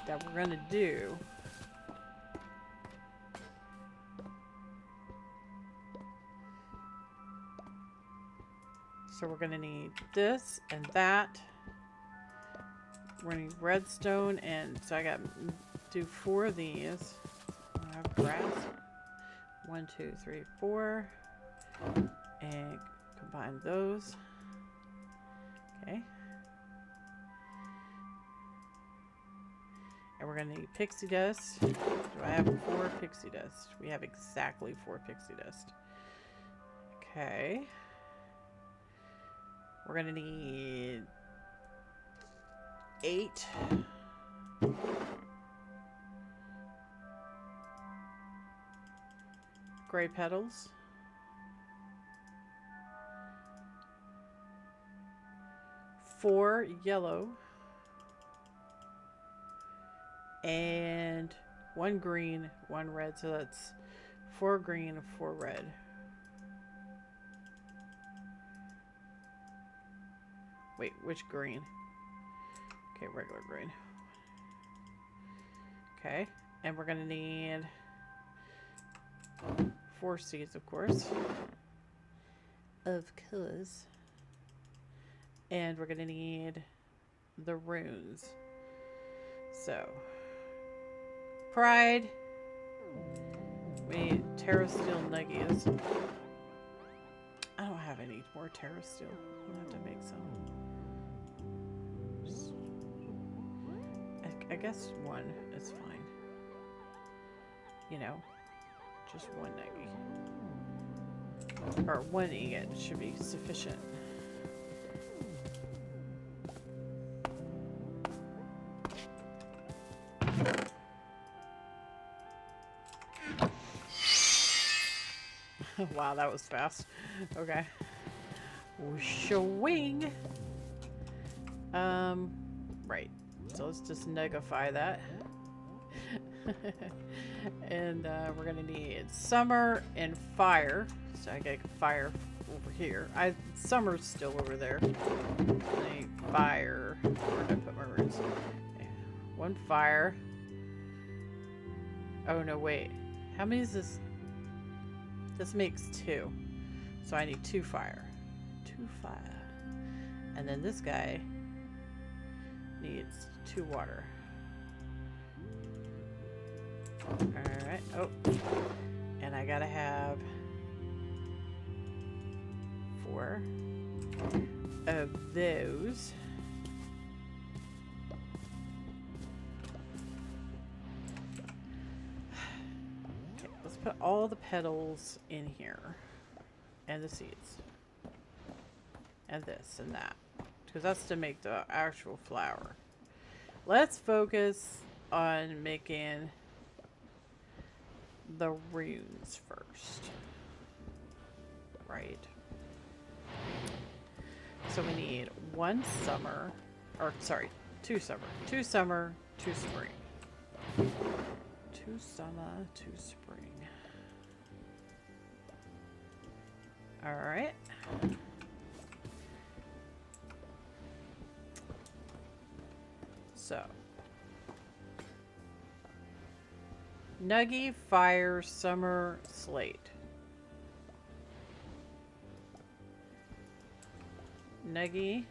that we're going to do. So we're going to need this and that. We're going to need redstone, and so I got to do 4 of these. I have grass. 1, 2, 3, 4. And combine those. Okay. And we're going to need pixie dust. Do I have 4 pixie dust? We have exactly 4 pixie dust. Okay. We're going to need 8. Gray petals. 4 yellow. And 1 green, 1 red. So that's 4 green, 4 red. Wait, which green? Okay, regular green. Okay, and we're gonna need 4 seeds, of course. Of course. And we're gonna need the runes. So, pride. We need terra steel nuggies. I don't have any more terra steel. I'll have to make some. I guess 1 is fine. You know, just 1 nuggie. Or 1 ingot should be sufficient. Wow, that was fast. Okay. Wing. Right. So let's just negify that. And we're gonna need summer and fire. So I get fire over here. Summer's still over there. I need fire. Where did I put my roots? Okay. 1 fire. Oh no, wait. How many is this? This makes 2. So I need 2 fire. 2 fire. And then this guy needs 2 water. Alright. Oh. And I gotta have 4 of those. Okay, let's put all the petals in here. And the seeds. And this and that. Because that's to make the actual flower. Let's focus on making the runes first. Right. So we need 1 summer, or sorry, 2 summer. 2 summer, 2 spring. 2 summer, 2 spring. Alright. So. Nuggy, fire, summer, slate. Nuggy,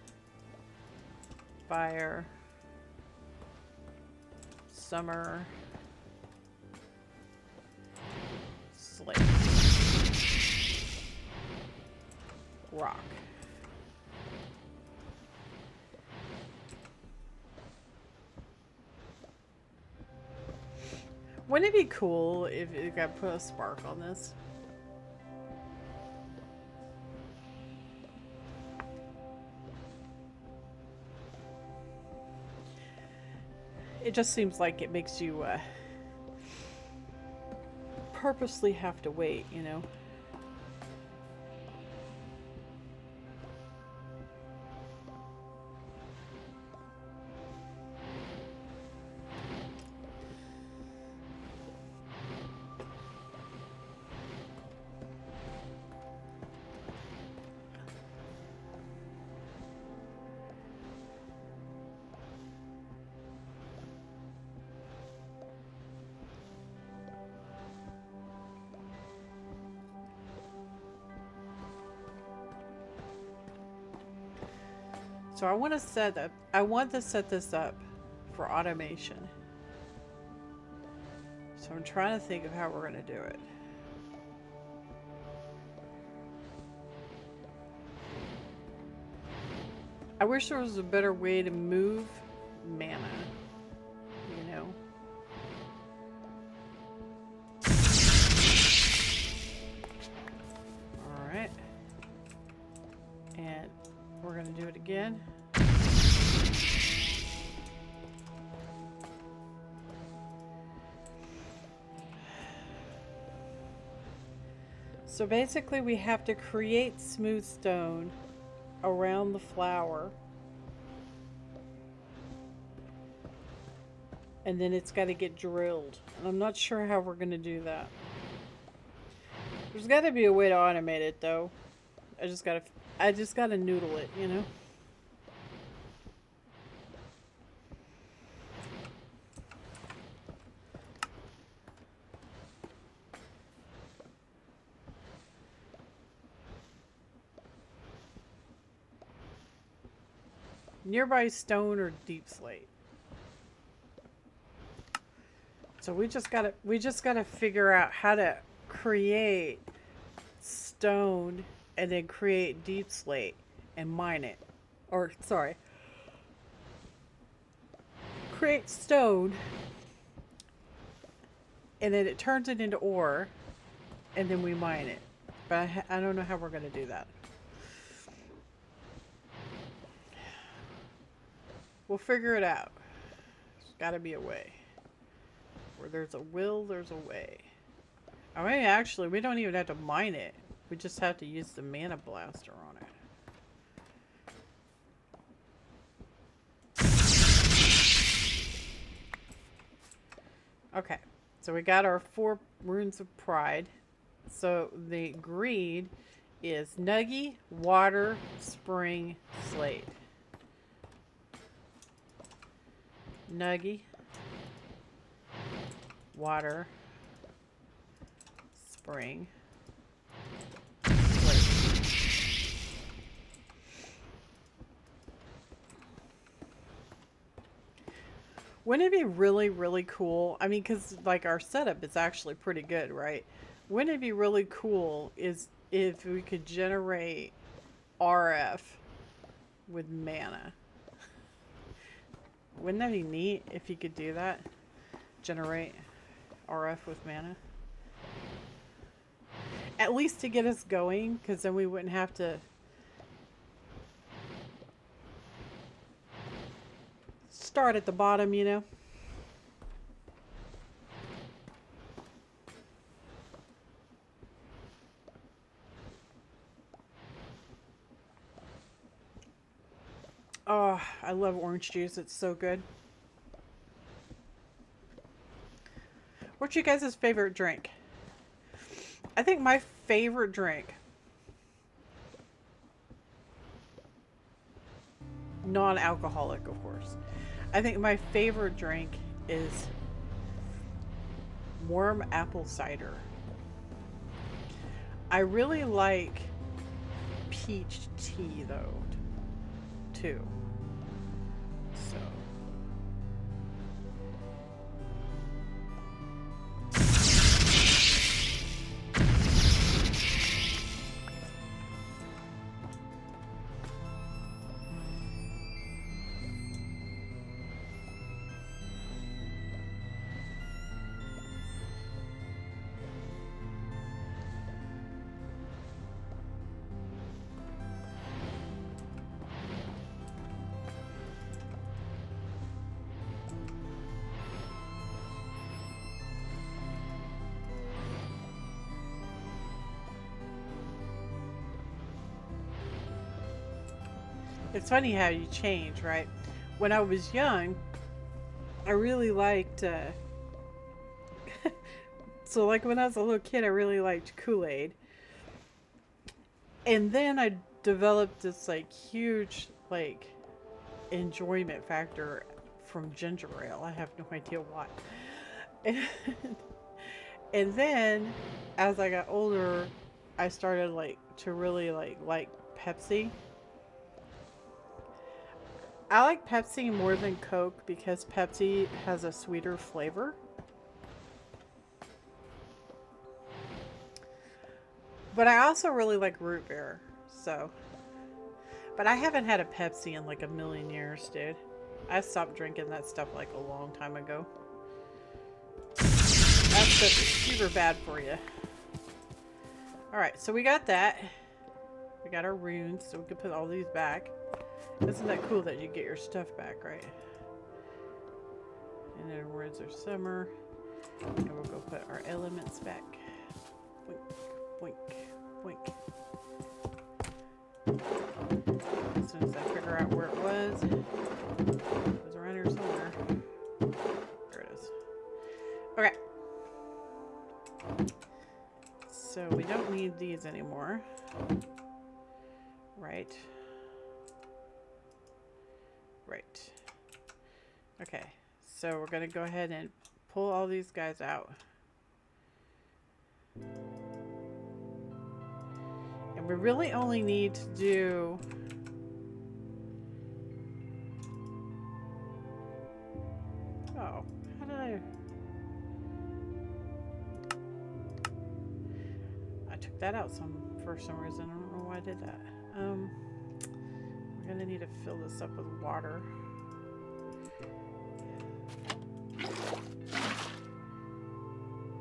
fire, summer, slate, rock. Wouldn't it be cool if it got put a spark on this? It just seems like it makes you purposely have to wait, you know? So I want to set this up for automation. So I'm trying to think of how we're going to do it. I wish there was a better way to move mana, you know? Alright. And we're going to do it again. So basically we have to create smooth stone around the flower. And then it's got to get drilled. And I'm not sure how we're going to do that. There's got to be a way to automate it though. I just got to noodle it, you know? Nearby stone or deep slate. So we just gotta figure out how to create stone and then create deep slate and mine it. Or sorry. Create stone and then it turns it into ore and then we mine it. But I don't know how we're gonna do that. We'll figure it out. There's gotta be a way. Where there's a will, there's a way. I mean, actually, we don't even have to mine it. We just have to use the mana blaster on it. Okay, so we got our 4 runes of pride. So the greed is nuggy, water, spring, slate. Nuggy, water, bring. Wouldn't it be really, really cool? I mean, because like our setup is actually pretty good, right? Wouldn't it be really cool is if we could generate RF with mana? Wouldn't that be neat if you could do that? Generate RF with mana? At least to get us going, because then we wouldn't have to start at the bottom, you know? Oh, I love orange juice. It's so good. What's your guys' favorite drink? I think my favorite drink, non-alcoholic, of course. I think my favorite drink is warm apple cider. I really like peach tea, though, too. So. It's funny how you change, right? When I was young, I really liked, so like when I was a little kid, I really liked Kool-Aid. And then I developed this like huge, like, enjoyment factor from ginger ale. I have no idea why. And, and then as I got older, I started like to really like Pepsi. I like Pepsi more than Coke because Pepsi has a sweeter flavor. But I also really like root beer, so. But I haven't had a Pepsi in like a million years, dude. I stopped drinking that stuff like a long time ago. That stuff is super bad for you. Alright, so we got that. We got our runes, so we can put all these back. Isn't that cool that you get your stuff back, right? And then words are summer. And we'll go put our elements back. Boink, boink, boink. As soon as I figure out where it was around here somewhere. There it is. Okay. So we don't need these anymore. Right. Right. Okay. So we're going to go ahead and pull all these guys out. And we really only need to do oh, how did I took that out for some reason. I don't know why I did that. We're gonna need to fill this up with water.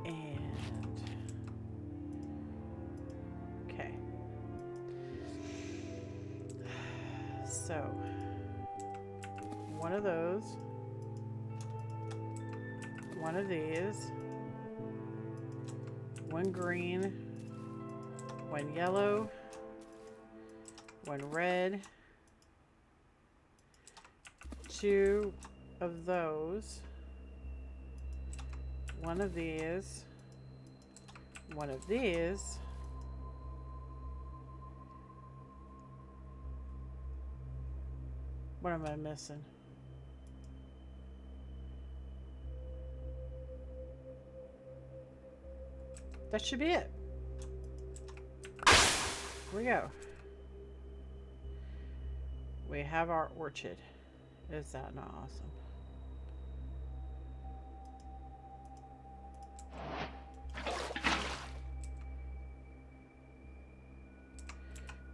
And okay. So one of those, one of these, one green, one yellow, one red, two of those, one of these, one of these, what am I missing? That should be it. Here we go. We have our orchid. Is that not awesome?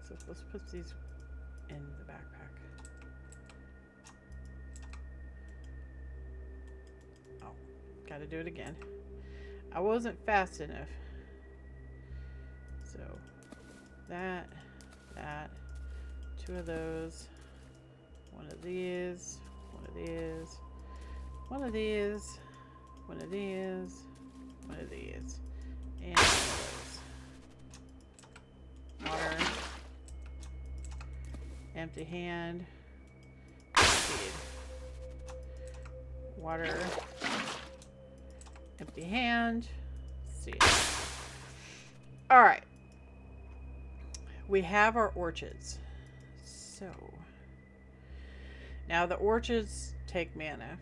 So let's put these in the backpack. Oh, gotta do it again. I wasn't fast enough. So that, two of those, one of these, one of these, one of these, one of these, one of these, and one of those. Water. Empty hand. Seed. Water. Empty hand. Seed. Alright. We have our orchids. So. Now the orchids take mana.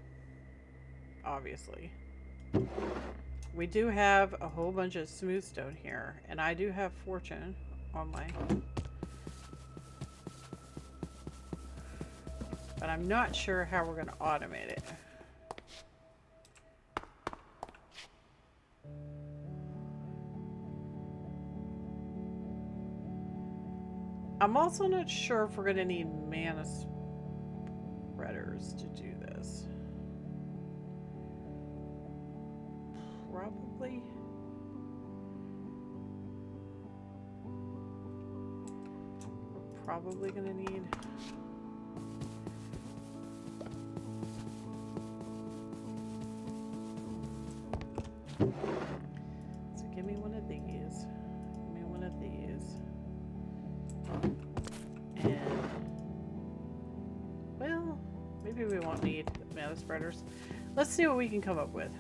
Obviously. We do have a whole bunch of smooth stone here. And I do have fortune on my... But I'm not sure how we're going to automate it. I'm also not sure if we're going to need mana spreaders to do this. Probably. We're probably going to need... So give me one of these. Give me one of these. And, well, maybe we won't need mana spreaders. Let's see what we can come up with.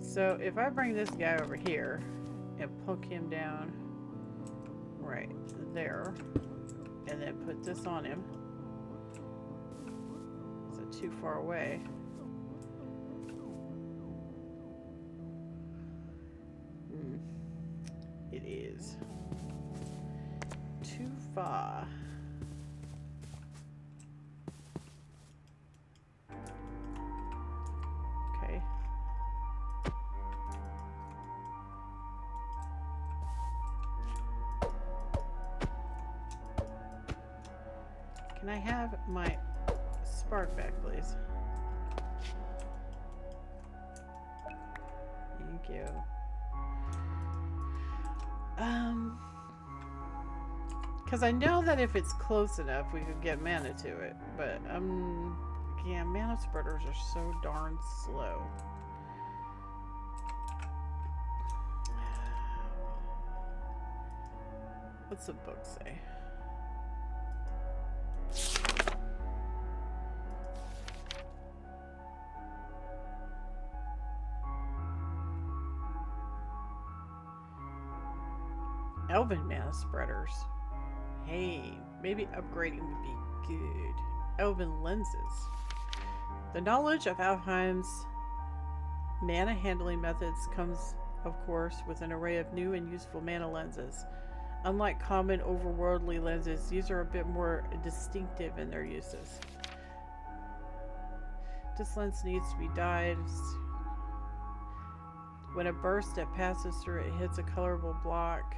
So if I bring this guy over here and poke him down right there, and then put this on him. Is it too far away? It is too far. Okay. Can I have my spark back, please? Thank you. Because I know that if it's close enough, we could get mana to it. But, yeah, mana spreaders are so darn slow. What's the book say? Elven mana spreaders. Hey, maybe upgrading would be good. Elven lenses. The knowledge of Alfheim's mana handling methods comes, of course, with an array of new and useful mana lenses. Unlike common overworldly lenses, these are a bit more distinctive in their uses. This lens needs to be dyed. When a burst that passes through it hits a colorable block,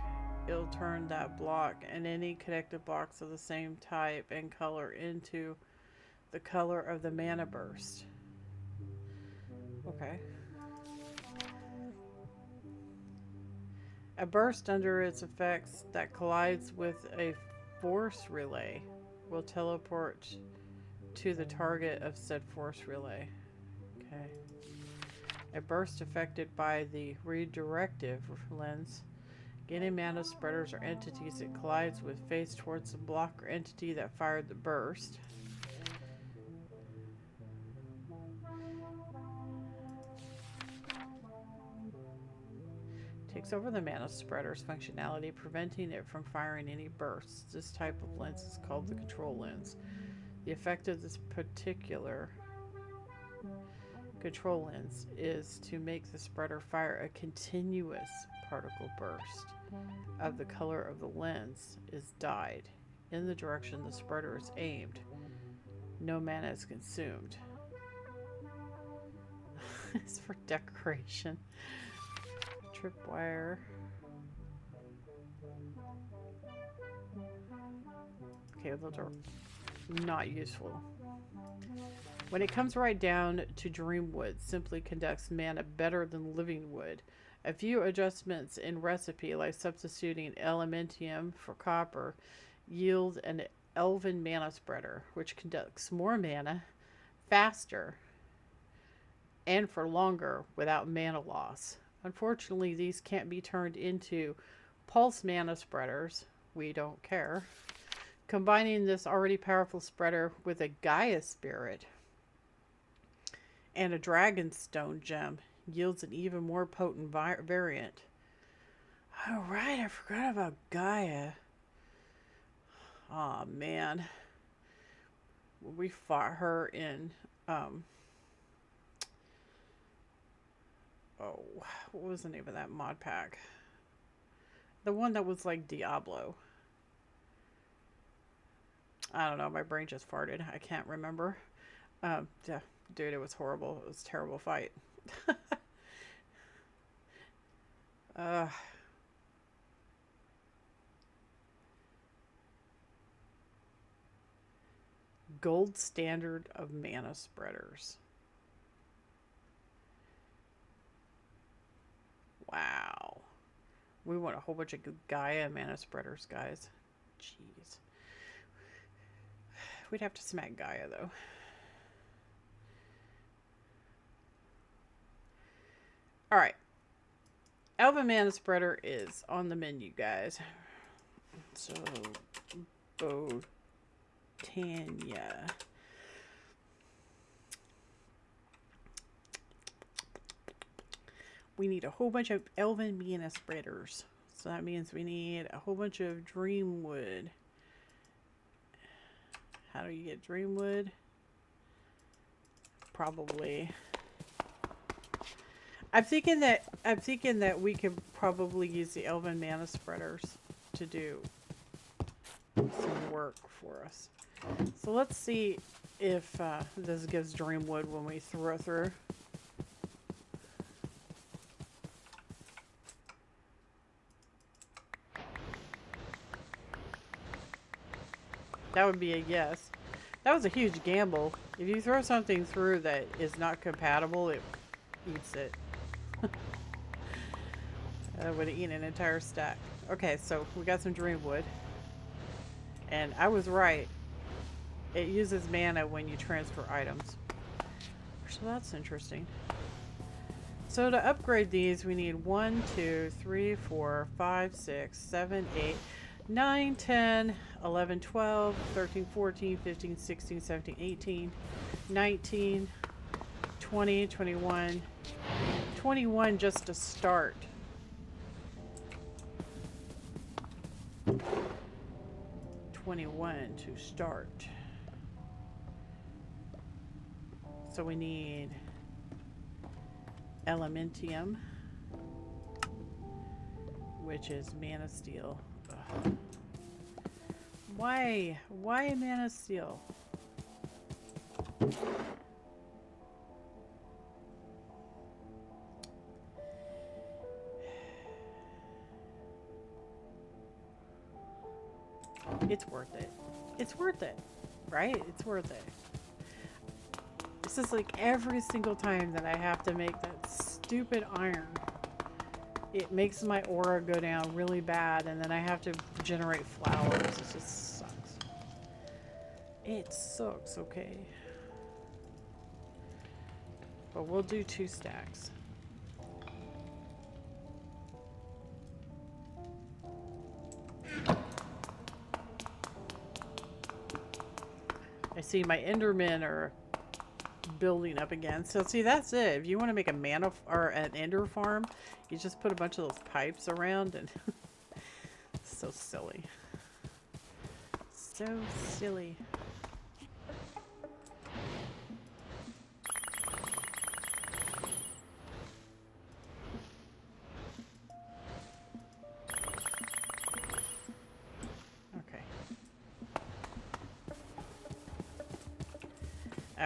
it'll turn that block and any connected blocks of the same type and color into the color of the mana burst. Okay. A burst under its effects that collides with a force relay will teleport to the target of said force relay. Okay. A burst affected by the redirective lens. Gaining mana spreaders or entities it collides with face towards the block or entity that fired the burst. Takes over the mana spreader's functionality, preventing it from firing any bursts. This type of lens is called the control lens. The effect of this particular control lens is to make the spreader fire a continuous particle burst of the color of the lens is dyed in the direction the spreader is aimed. No mana is consumed. It's for decoration. Tripwire. Okay, those are not useful. When it comes right down to Dreamwood, simply conducts mana better than Living Wood. A few adjustments in recipe, like substituting elementium for copper, yield an elven mana spreader, which conducts more mana, faster, and for longer without mana loss. Unfortunately, these can't be turned into pulse mana spreaders. We don't care. Combining this already powerful spreader with a Gaia spirit and a Dragonstone gem yields an even more potent variant. Oh, right, I forgot about Gaia. Oh, man. We fought her in, oh, what was the name of that mod pack? The one that was like Diablo. I don't know, my brain just farted. I can't remember. Yeah, dude, it was horrible. It was a terrible fight. Gold standard of mana spreaders. Wow. We want a whole bunch of Gaia mana spreaders, guys. Jeez. We'd have to smack Gaia, though. Alright. Elven mana spreader is on the menu, guys. So, Botania. We need a whole bunch of elven mana spreaders. So that means we need a whole bunch of Dreamwood. How do you get Dreamwood? Probably. I'm thinking that we could probably use the elven mana spreaders to do some work for us. So let's see if this gives Dreamwood when we throw through. That would be a yes. That was a huge gamble. If you throw something through that is not compatible, it eats it. I would have eaten an entire stack. Okay, so we got some Dreamwood. And I was right. It uses mana when you transfer items. So that's interesting. So to upgrade these, we need 1, 2, 3, 4, 5, 6, 7, 8, 9, 10, 11, 12, 13, 14, 15, 16, 17, 18, 19, 20, 21, 21 just to start. To start. So we need elementium, which is mana steel. Ugh. Why mana steel? It's worth it. It's worth it, right? It's worth it. This is like every single time that I have to make that stupid iron. It makes my aura go down really bad, and then I have to generate flowers. It just sucks. It sucks, okay. But we'll do 2 stacks. I see my Endermen are building up again. So see, that's it. If you want to make a mana or an Ender farm, you just put a bunch of those pipes around, and so silly. So silly.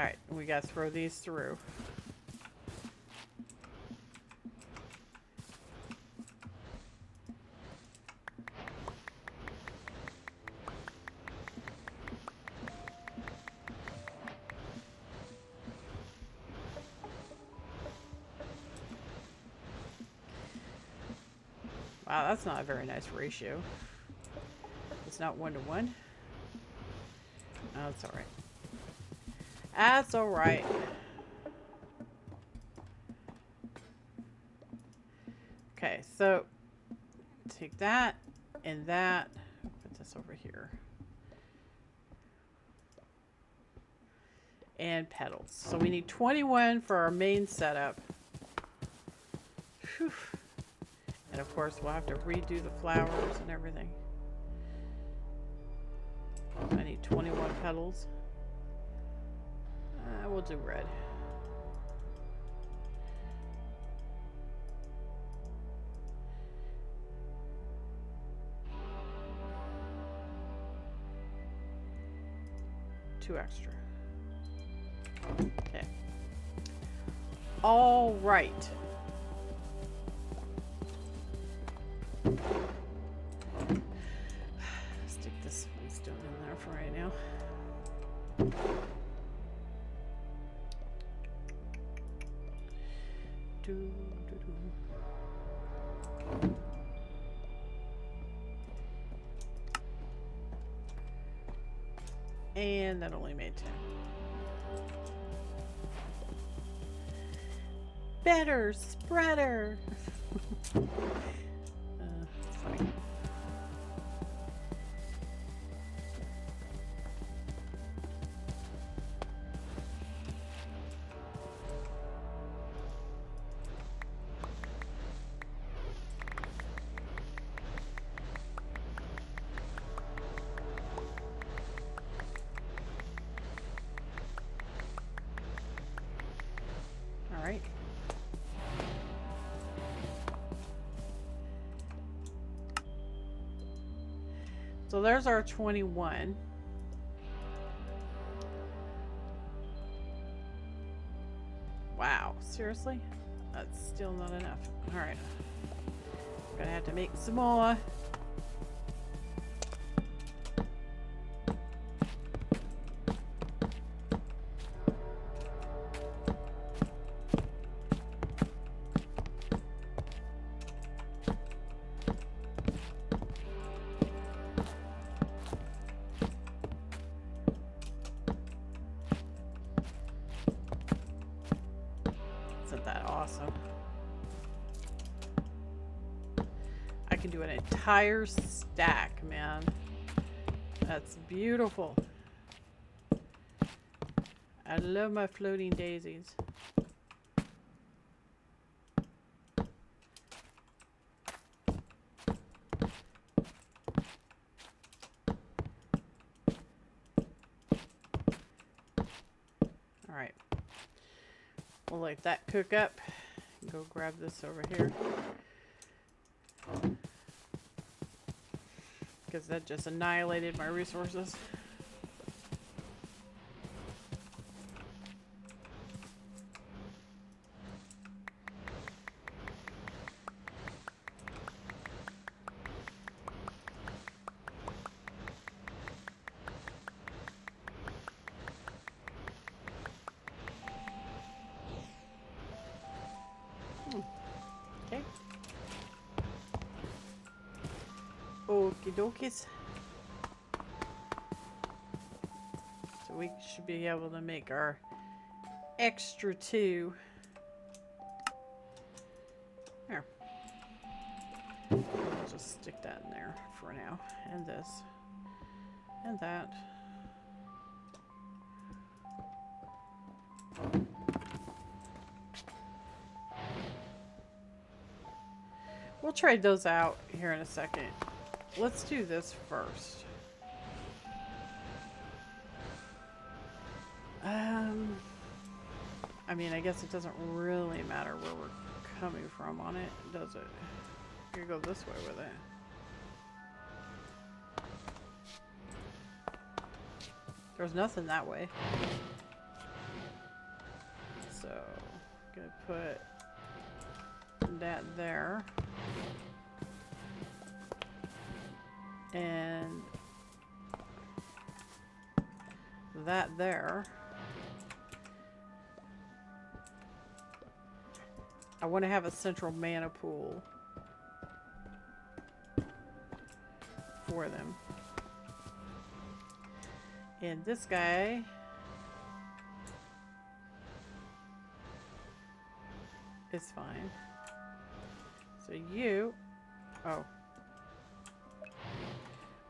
Alright, we gotta throw these through. Wow, that's not a very nice ratio. It's not 1-to-1. Oh, that's alright. That's alright. Okay, so take that and that. Put this over here. And petals. So we need 21 for our main setup. Whew. And of course, we'll have to redo the flowers and everything. I need 21 petals. We'll do red. Two extra. Okay. All right. Stick this stone in there for right now. And that only made 10. Better spreader. Funny. All right. So there's our 21. Wow, seriously? That's still not enough. All right. Gonna have to make some more. Isn't that awesome? I can do an entire stack, man. That's beautiful. I love my floating daisies. All right. We'll let that cook up. Go grab this over here. Because that just annihilated my resources. Okay. Okie dokies. So we should be able to make our extra 2. There. I'll just stick that in there for now. And this. And that. We'll trade those out here in a second. Let's do this first. I mean, I guess it doesn't really matter where we're coming from on it, does it? You go this way with it. There's nothing that way. So, gonna put that there. And that there. I want to have a central mana pool for them. And this guy is fine. So you, oh,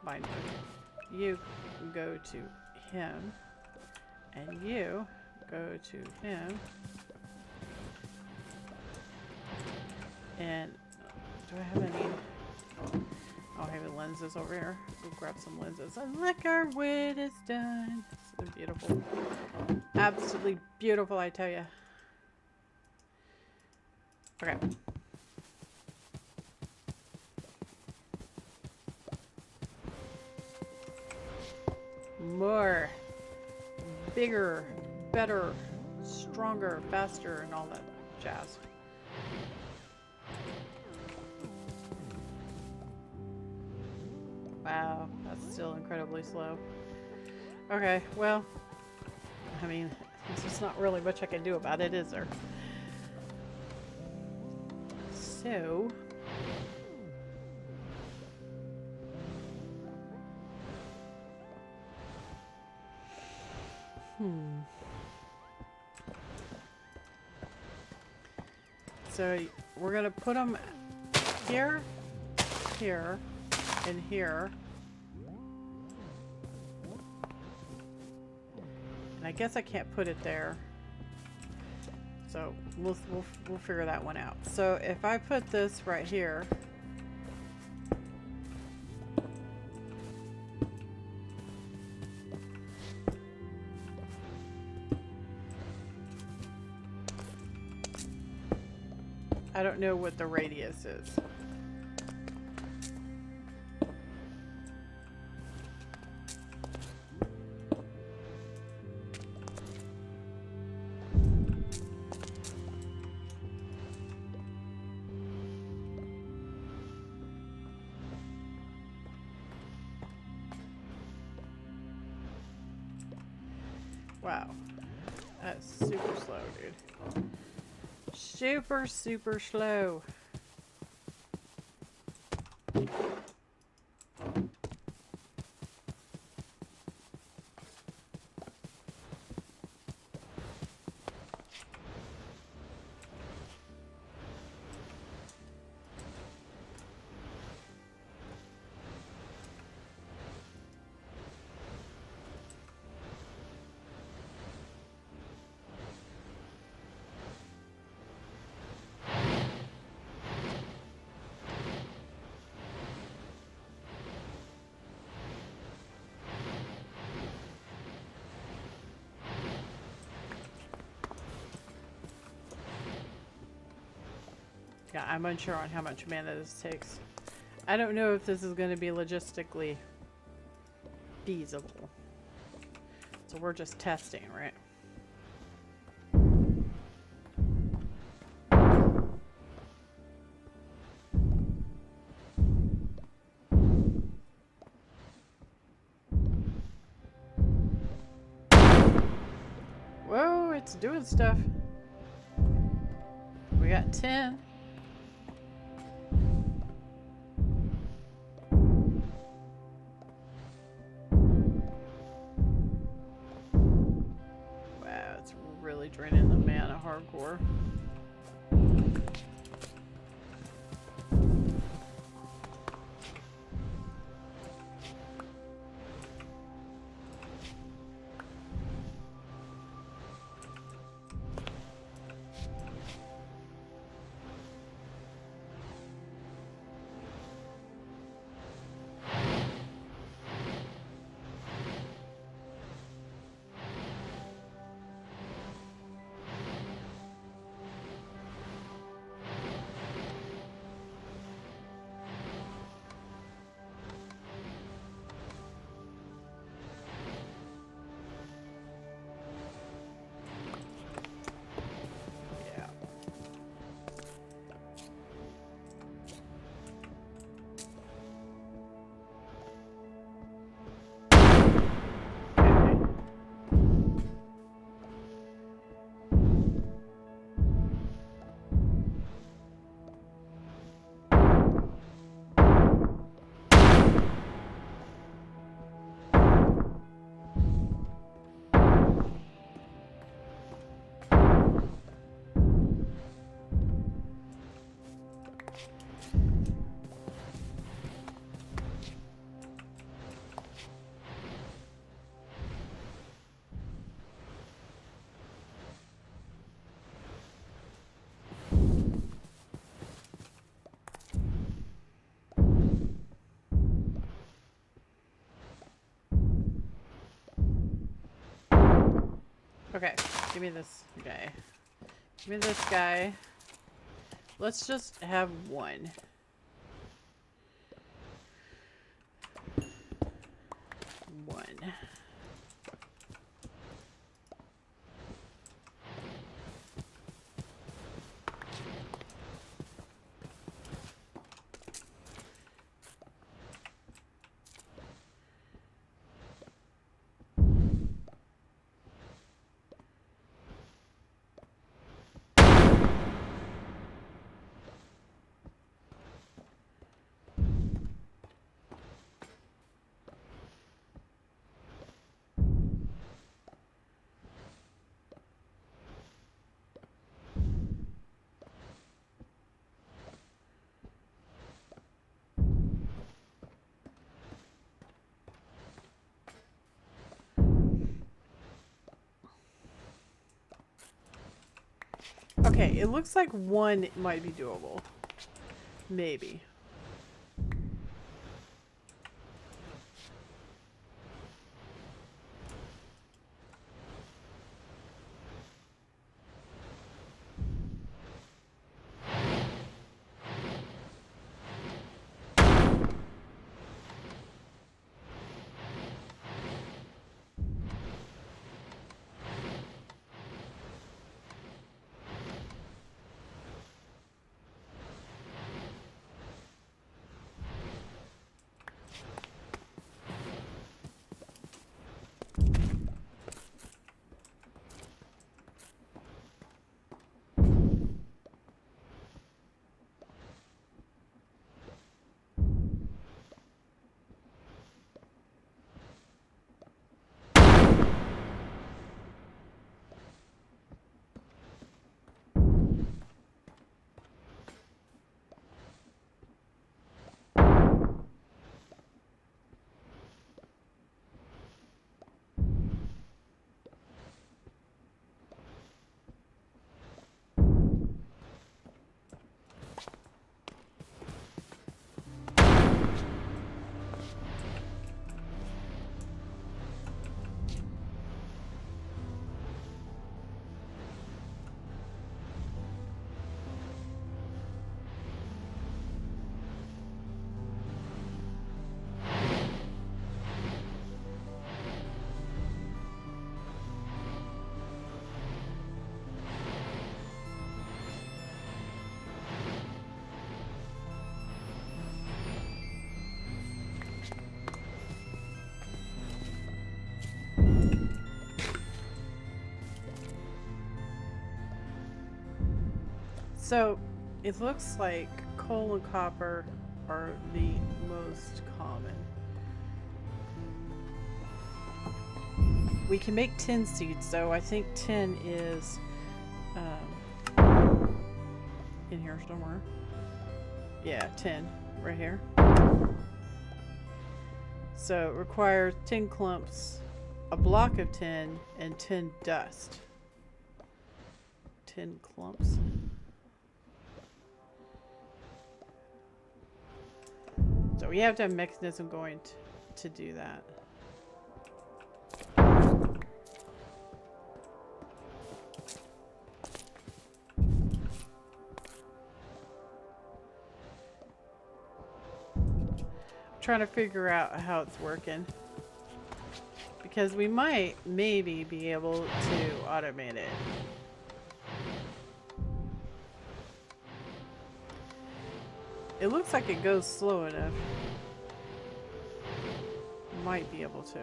bind it. You go to him, and you go to him. And do I have any? Oh, I have the lenses over here. We'll grab some lenses. And look, our wood is done. It's beautiful. Absolutely beautiful, I tell you. Okay. More. Bigger. Better. Stronger. Faster. And all that jazz. Wow, that's still incredibly slow. Okay, well, I mean, there's just not really much I can do about it, is there? So... So, we're gonna put them here, here, and here. And I guess I can't put it there. So we'll figure that one out. So if I put this right here, I don't know what the radius is. Wow, that's super slow, dude. Super, super slow. Yeah, I'm unsure on how much mana this takes. I don't know if this is going to be logistically feasible. So we're just testing, right? Whoa, it's doing stuff. We got 10. Wow, it's really draining the mana hardcore. Okay, give me this guy. Give me this guy. Let's just have one. One. Okay, it looks like one might be doable. Maybe. So, it looks like coal and copper are the most common. We can make tin seeds, though. I think tin is in here somewhere. Yeah, tin right here. So it requires tin clumps, a block of tin, and tin dust. Tin clumps. So we have to have a mechanism going to do that. Trying to figure out how it's working, because we might maybe be able to automate it. It looks like it goes slow enough. Might be able to.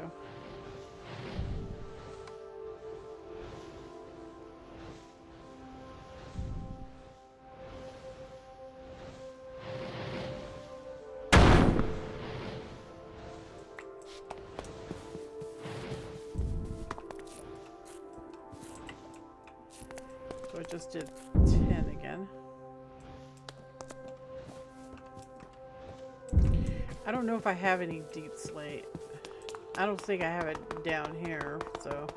So it just did 10 again. I don't know if I have any deep slate. I don't think I have it down here, so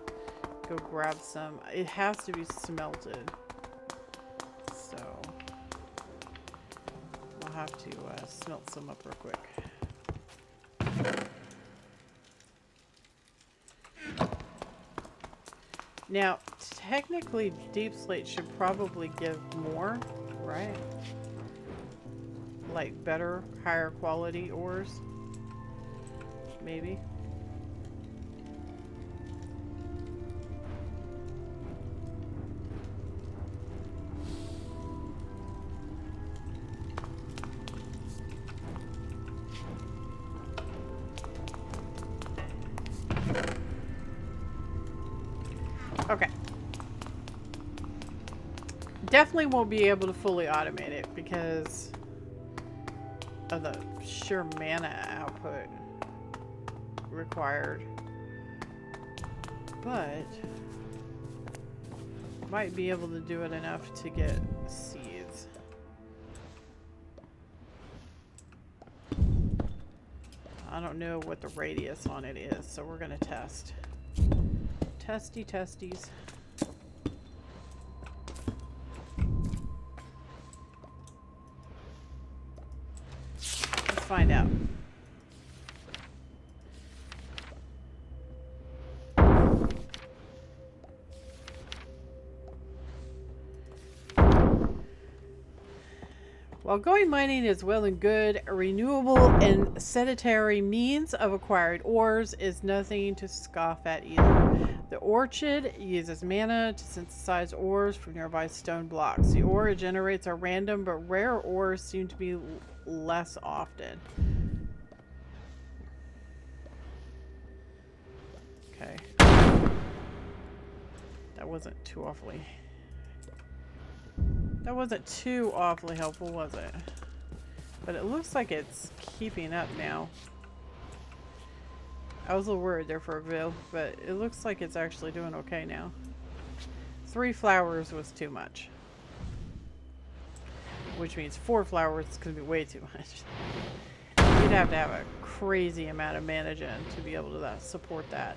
go grab some. It has to be smelted, so I'll have to smelt some up real quick. Now, technically, deep slate should probably give more, right? Like better, higher quality ores. Maybe. Okay. Definitely won't be able to fully automate it because of the sheer mana output required. But might be able to do it enough to get seeds. I don't know what the radius on it is, so we're gonna test. Testy testies. Let's find out. While going mining is well and good, a renewable and sedentary means of acquired ores is nothing to scoff at either. The Orechid uses mana to synthesize ores from nearby stone blocks. The ore it generates are random, but rare ores seem to be less often. Okay. That wasn't too awfully helpful, was it? But it looks like it's keeping up now. I was a little worried there for a bit, but it looks like it's actually doing okay now. 3 flowers was too much. Which means 4 flowers is going to be way too much. You'd have to have a crazy amount of mana gen to be able to support that.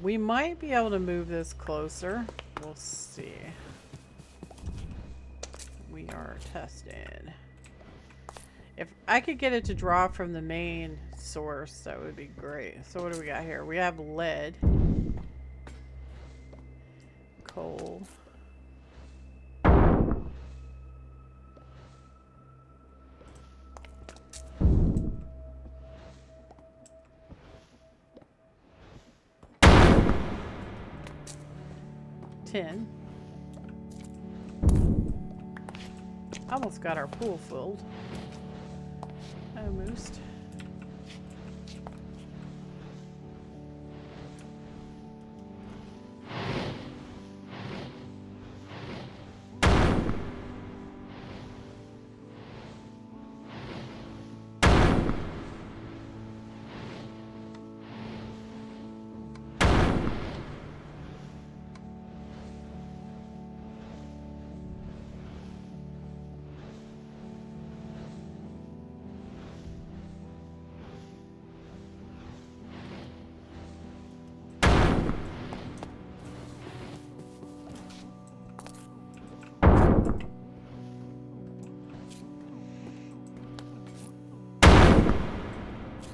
We might be able to move this closer. We'll see. We are testing. If I could get it to draw from the main source, that would be great. So what do we got here? We have lead. Coal. Tin. Almost got our pool filled. Almost.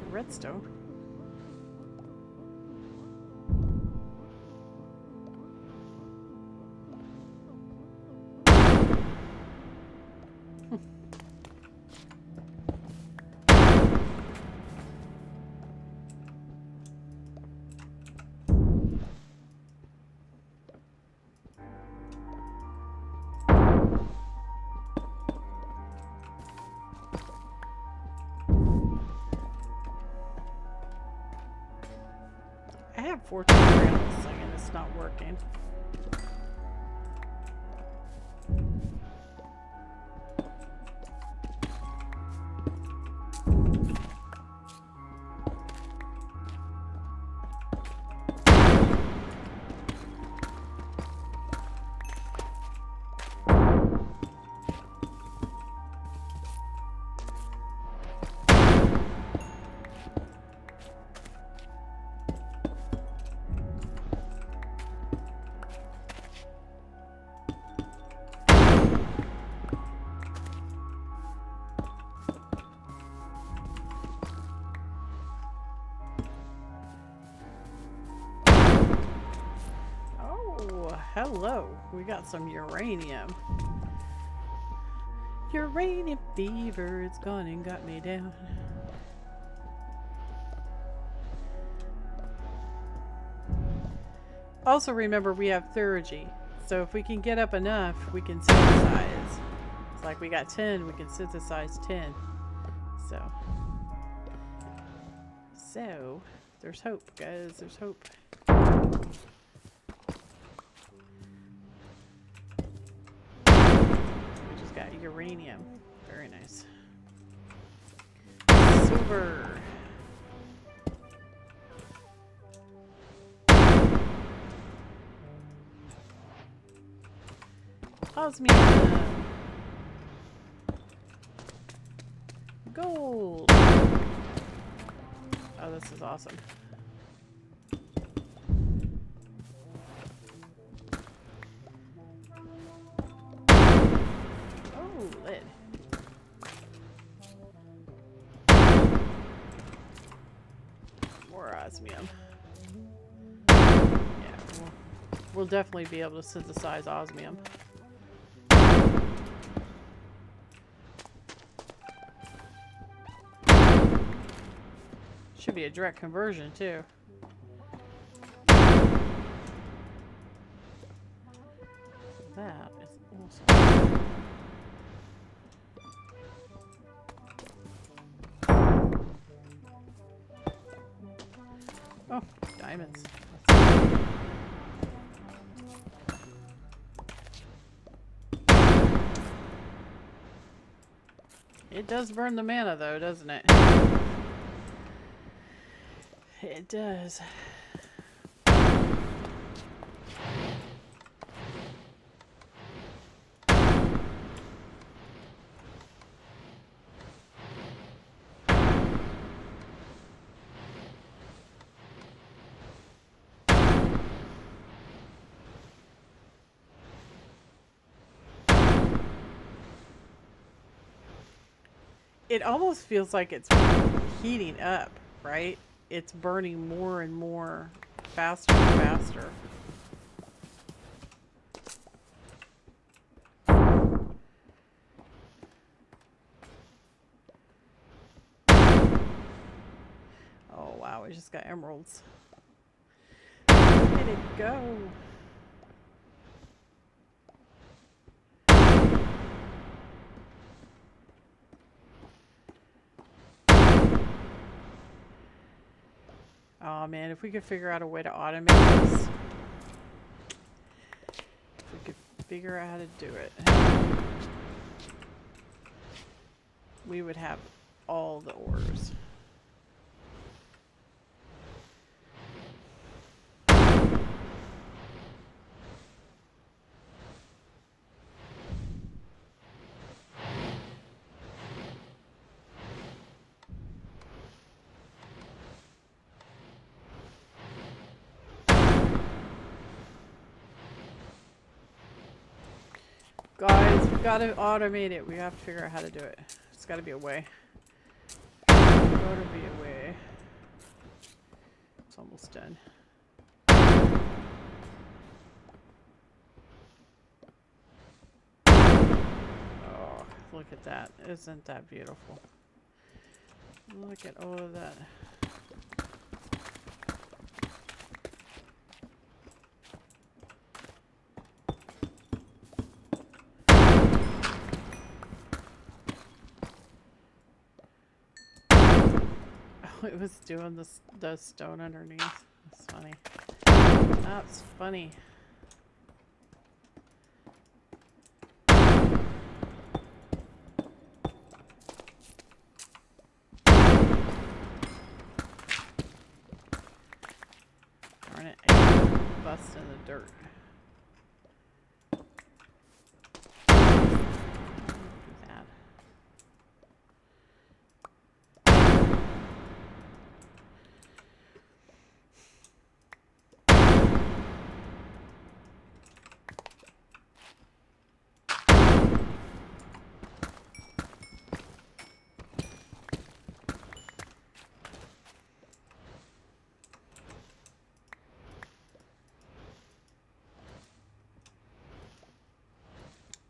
Redstone. I have 14 around this thing and it's not working. hello. We got some uranium. Uranium fever, it's gone and got me down. Also remember we have theurgy. So if we can get up enough, we can synthesize. It's like we got 10, we can synthesize 10. So, there's hope, guys. There's hope. We just got uranium. Very nice. Silver. Osmium. Gold. Oh, this is awesome. Oh, lead. More osmium. Yeah, we'll definitely be able to synthesize osmium. Should be a direct conversion too. That is awesome. Oh, diamonds. It does burn the mana though, doesn't it? It does. It almost feels like it's heating up, right? It's burning more and more, faster and faster. Oh wow, we just got emeralds. Let it go. Oh man, if we could figure out a way to automate this. If we could figure out how to do it. We would have all the ores. Guys, we've got to automate it. We have to figure out how to do it. There's got to be a way. There's got to be a way. It's almost done. Oh, look at that. Isn't that beautiful? Look at all of that. It was doing the stone underneath. That's funny. That's funny. Darn it, I bust in the dirt.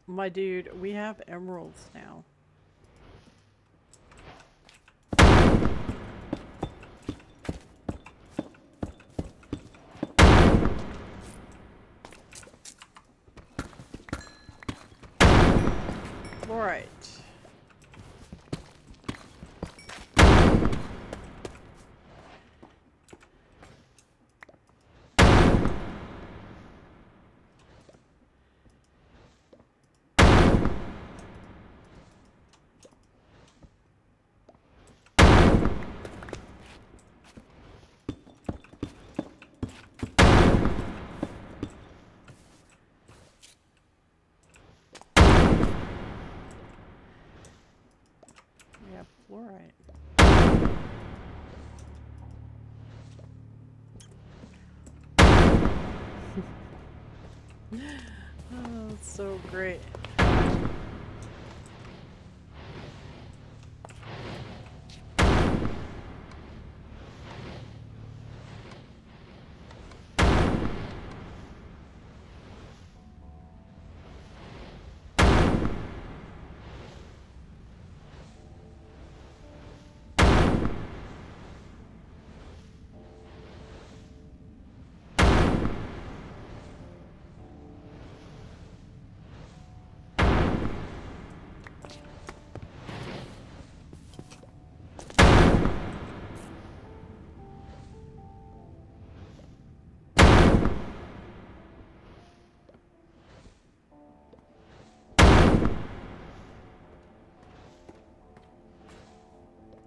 My dude, we have emeralds now. Alright. Yeah, fluorite. Oh, that's so great.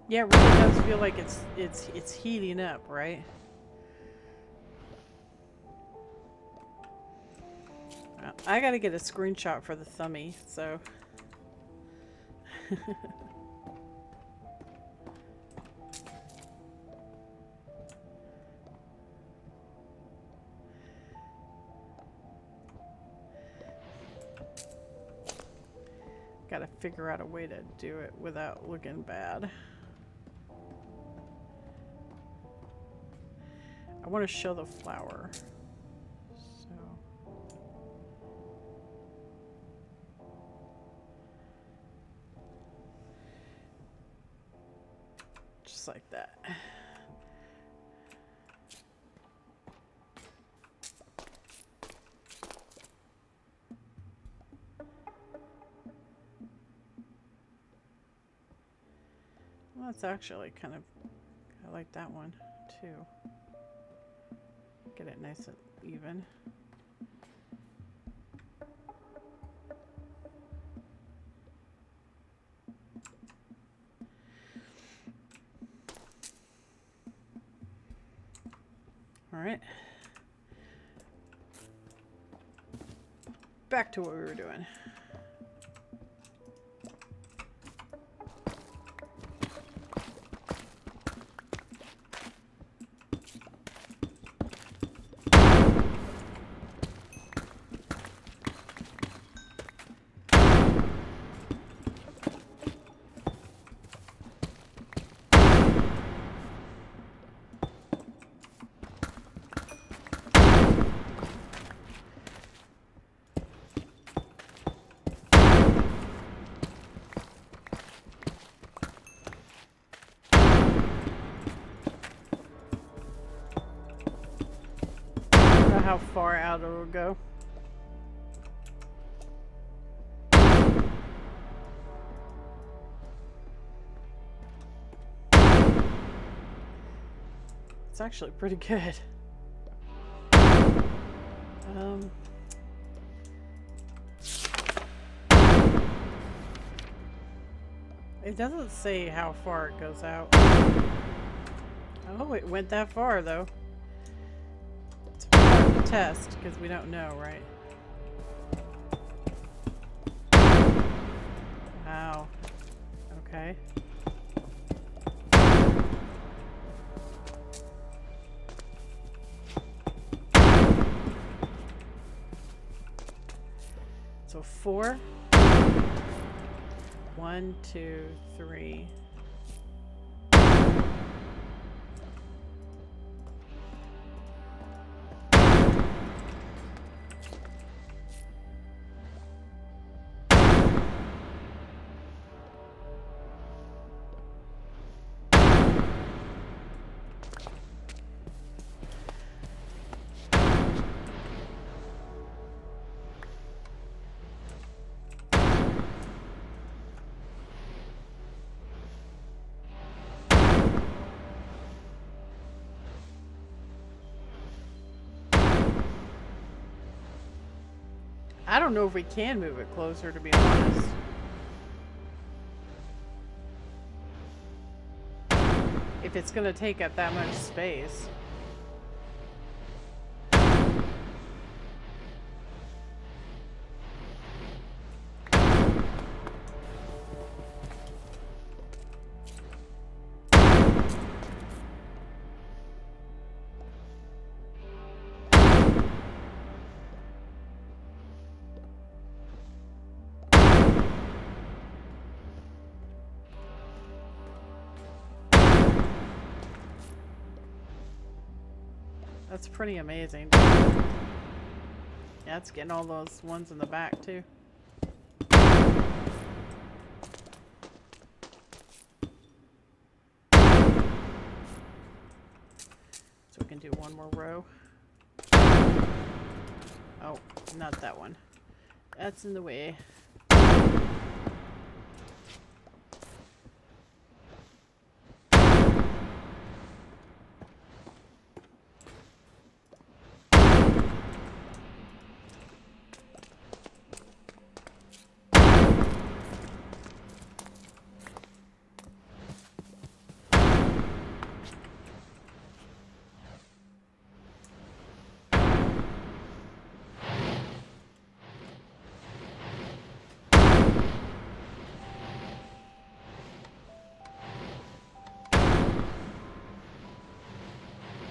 Yeah, it really does feel like it's heating up, right? I gotta get a screenshot for the thummy, so. Gotta figure out a way to do it without looking bad. I want to show the flower. So. Just like that. Well, that's actually kind of, I like that one too. Get it nice and even. All right. Back to what we were doing. How far out it will go. It's actually pretty good. It doesn't say how far it goes out. Oh, it went that far though. It's hard to test because we don't know, right? Wow. Okay. So 4. 1, 2, 3. I don't know if we can move it closer, to be honest. If it's gonna take up that much space. That's pretty amazing. Yeah, it's getting all those ones in the back too. So we can do one more row. Oh, not that one. That's in the way.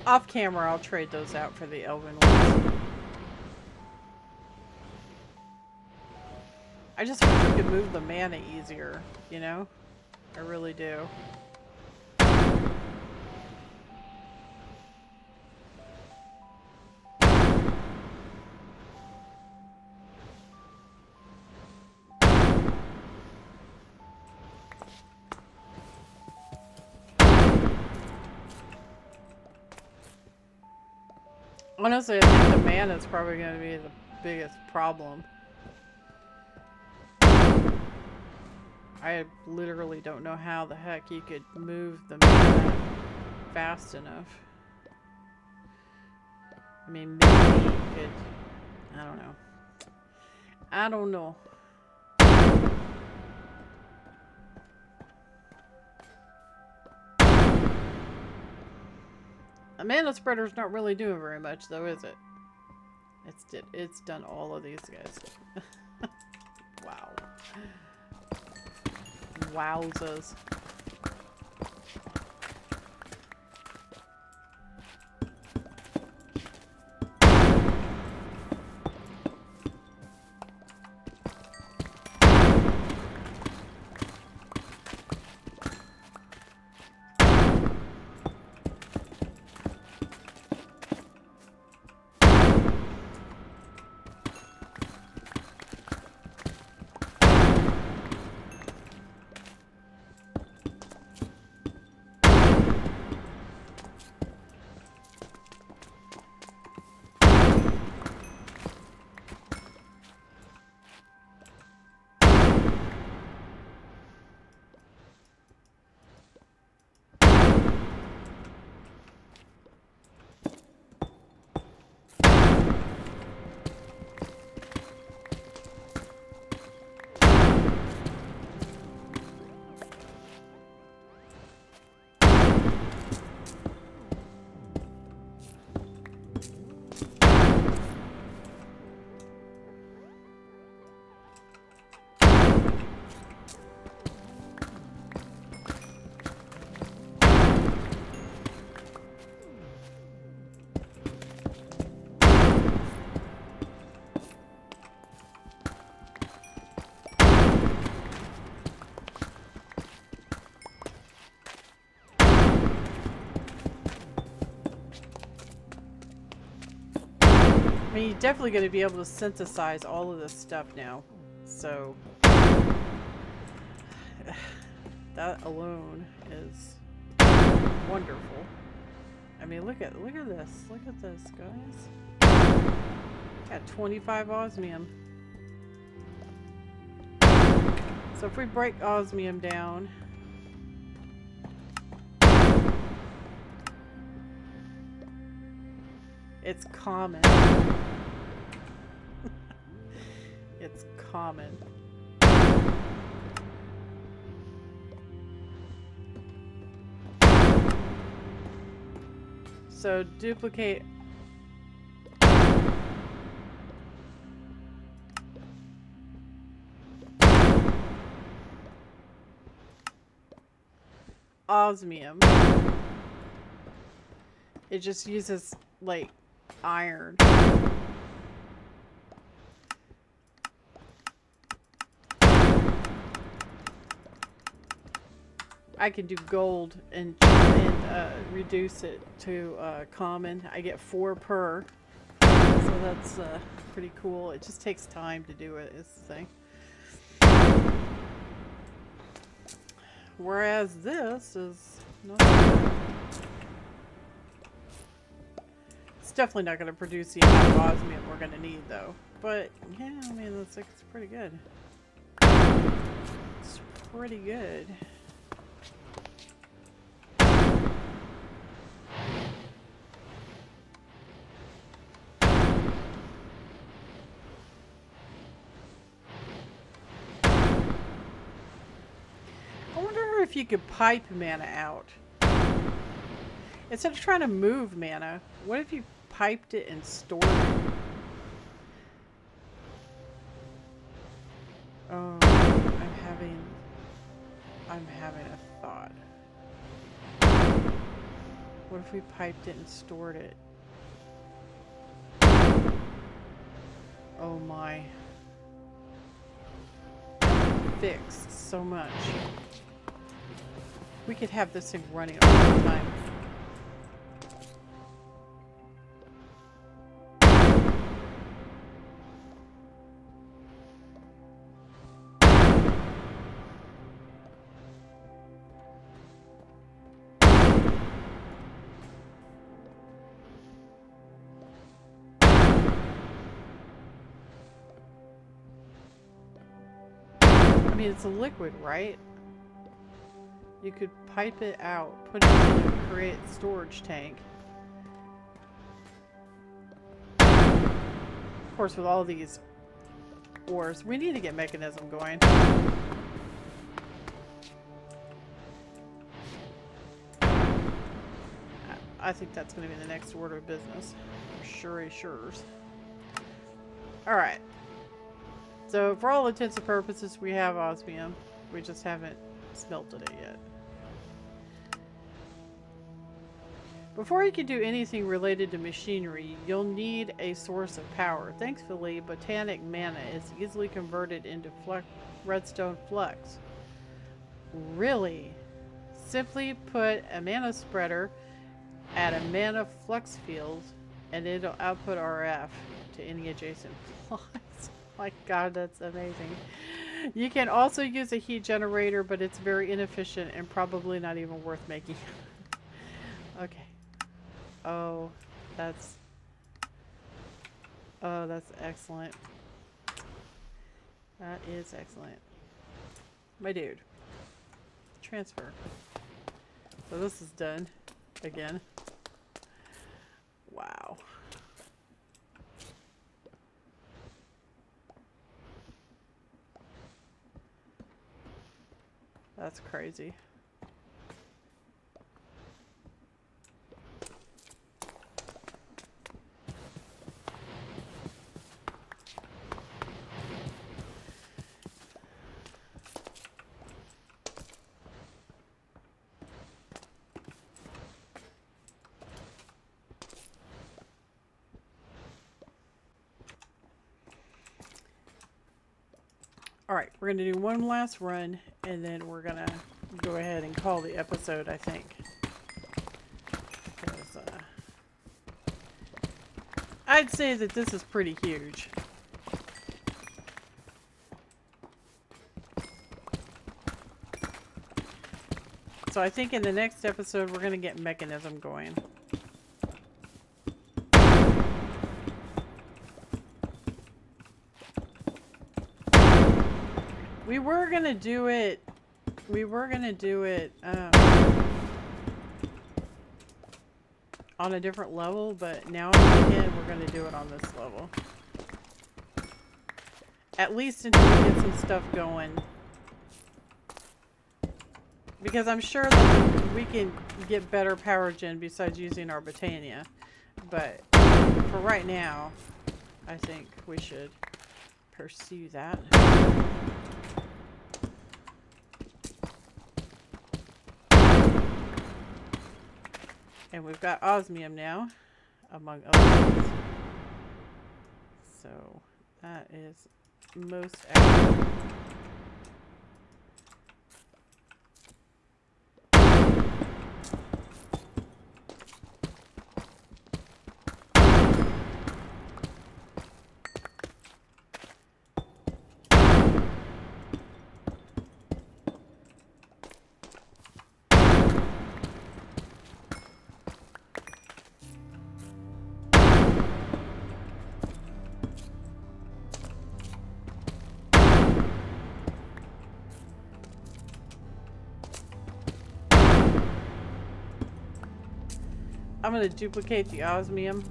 Off camera, I'll trade those out for the elven ones. I just wish we could move the mana easier, you know? I really do. Honestly, I think the mana is probably going to be the biggest problem. I literally don't know how the heck you could move the mana fast enough. I mean, maybe you could... I don't know. I don't know. The mana spreader's not really doing very much, though, is it? It's done all of these guys. Wow. Wowzers. I mean, you're definitely going to be able to synthesize all of this stuff now. So, that alone is wonderful. I mean, look at this. Look at this, guys. Got 25 osmium. So if we break osmium down, it's common. common. So duplicate. Osmium. It just uses like iron. I can do gold and reduce it to common. I get 4 per. So that's pretty cool. It just takes time to do it, is the thing. Whereas this is not. It's definitely not going to produce the amount of osmium we're going to need, though. But yeah, I mean, it's pretty good. It's pretty good. If you could pipe mana out instead of trying to move mana, what if you piped it and stored it? Oh, I'm having a thought. What if we piped it and stored it? Oh my. Fixed so much. We could have this thing running all the time. I mean, it's a liquid, right? You could pipe it out, put it in and create a storage tank. Of course, with all these ores, we need to get mechanism going. I think that's going to be the next order of business. For sure. Alright. So, for all intents and purposes, we have osmium. We just haven't smelted it yet. Before you can do anything related to machinery, you'll need a source of power. Thankfully, botanic mana is easily converted into redstone flux. Really? Simply put a mana spreader at a mana flux field and it'll output RF to any adjacent plots. My god, that's amazing. You can also use a heat generator, but it's very inefficient and probably not even worth making. Okay. Oh, that's excellent. That is excellent. My dude. Transfer. So this is done again. Wow. That's crazy. Alright, we're going to do one last run, and then we're going to go ahead and call the episode, I think. Because, I'd say that this is pretty huge. So I think in the next episode, we're going to get mechanism going. We were gonna do it on a different level, but now we're gonna do it on this level. At least until we get some stuff going. Because I'm sure that we can get better power gen besides using our Botania. But for right now, I think we should pursue that. And we've got osmium now, among other things. So that is most accurate. I'm going to duplicate the osmium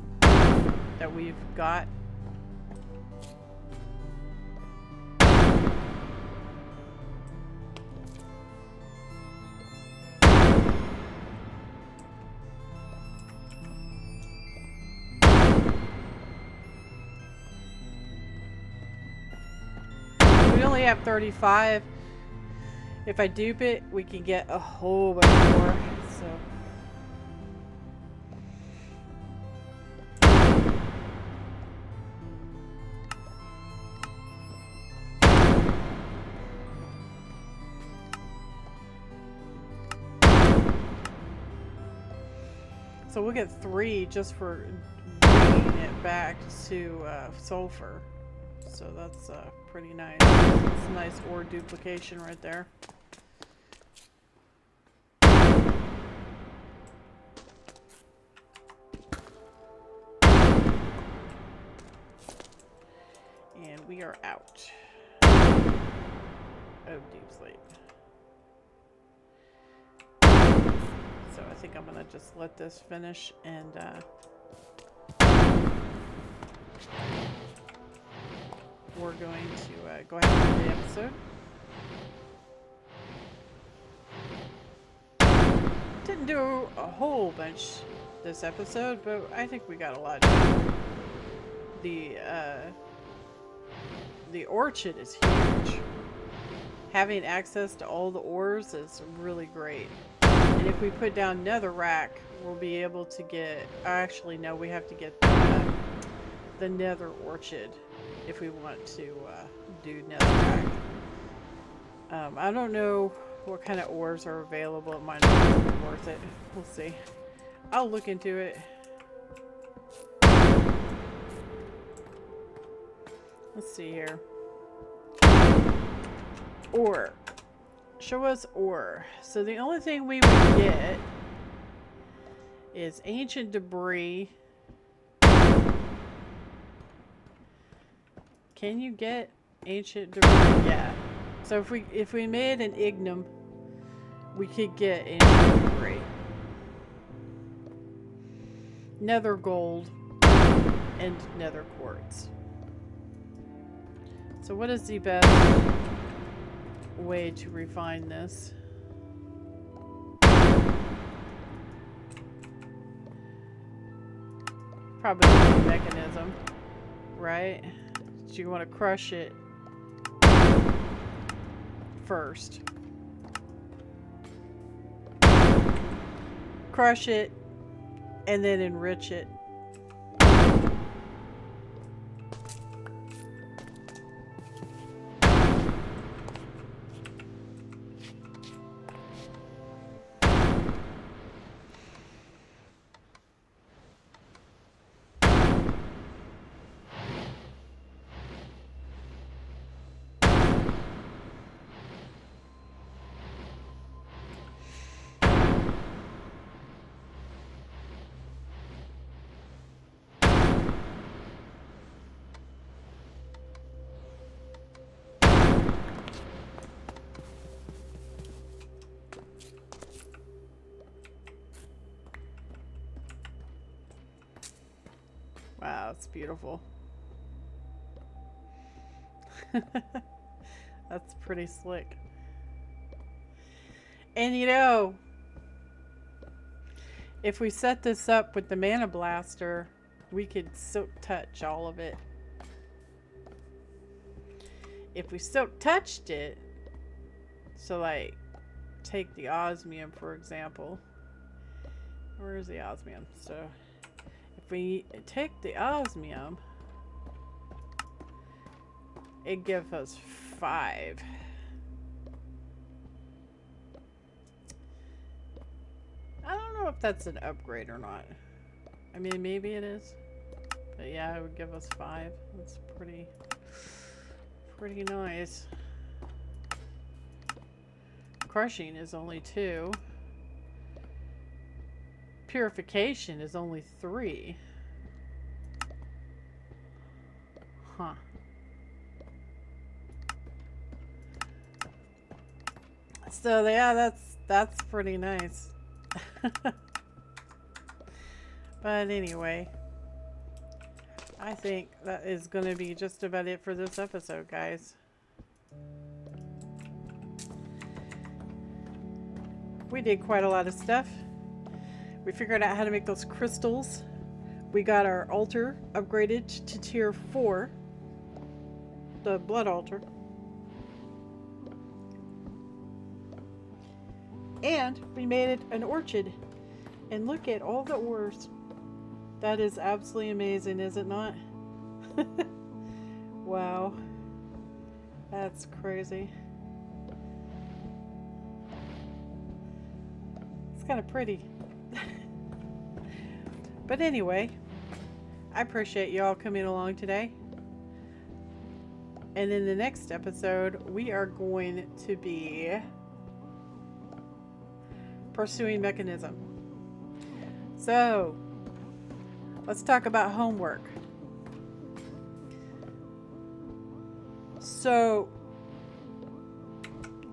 that we've got. We only have 35. If I dupe it, we can get a whole bunch more. So. So we'll get 3 just for bringing it back to sulfur. So that's pretty nice. It's a nice ore duplication right there. And we are out. Oh, deep sleep. So I think I'm gonna just let this finish and we're going to go ahead and end the episode. Didn't do a whole bunch this episode, but I think we got a lot done. The orchid is huge. Having access to all the ores is really great. And if we put down netherrack, we'll be able to get... Actually, no, we have to get the nether orchid if we want to do netherrack. I don't know what kind of ores are available. It might not be worth it. We'll see. I'll look into it. Let's see here. Ore. Show us ore. So the only thing we would get is ancient debris. Can you get ancient debris? Yeah. So if we made an ignum, we could get ancient debris. Nether gold and nether quartz. So what is the best way to refine this? Probably the mechanism, right? So you want to crush it first. Crush it and then enrich it. Wow, it's beautiful. That's pretty slick. And you know, if we set this up with the mana blaster, we could silk touch all of it. If we silk touched it, so like take the osmium for example. Where is the osmium? So if we take the osmium, it gives us 5. I don't know if that's an upgrade or not. I mean, maybe it is. But yeah, it would give us 5. That's pretty nice. Crushing is only 2. Purification is only 3. Huh. So yeah, that's pretty nice. But anyway, I think that is going to be just about it for this episode, guys. We did quite a lot of stuff. We figured out how to make those crystals. We got our altar upgraded to tier 4. The blood altar. And we made it an orchid. And look at all the ores. That is absolutely amazing, is it not? Wow. That's crazy. It's kind of pretty. But anyway, I appreciate y'all coming along today. And in the next episode, we are going to be pursuing mechanism. So, let's talk about homework. So,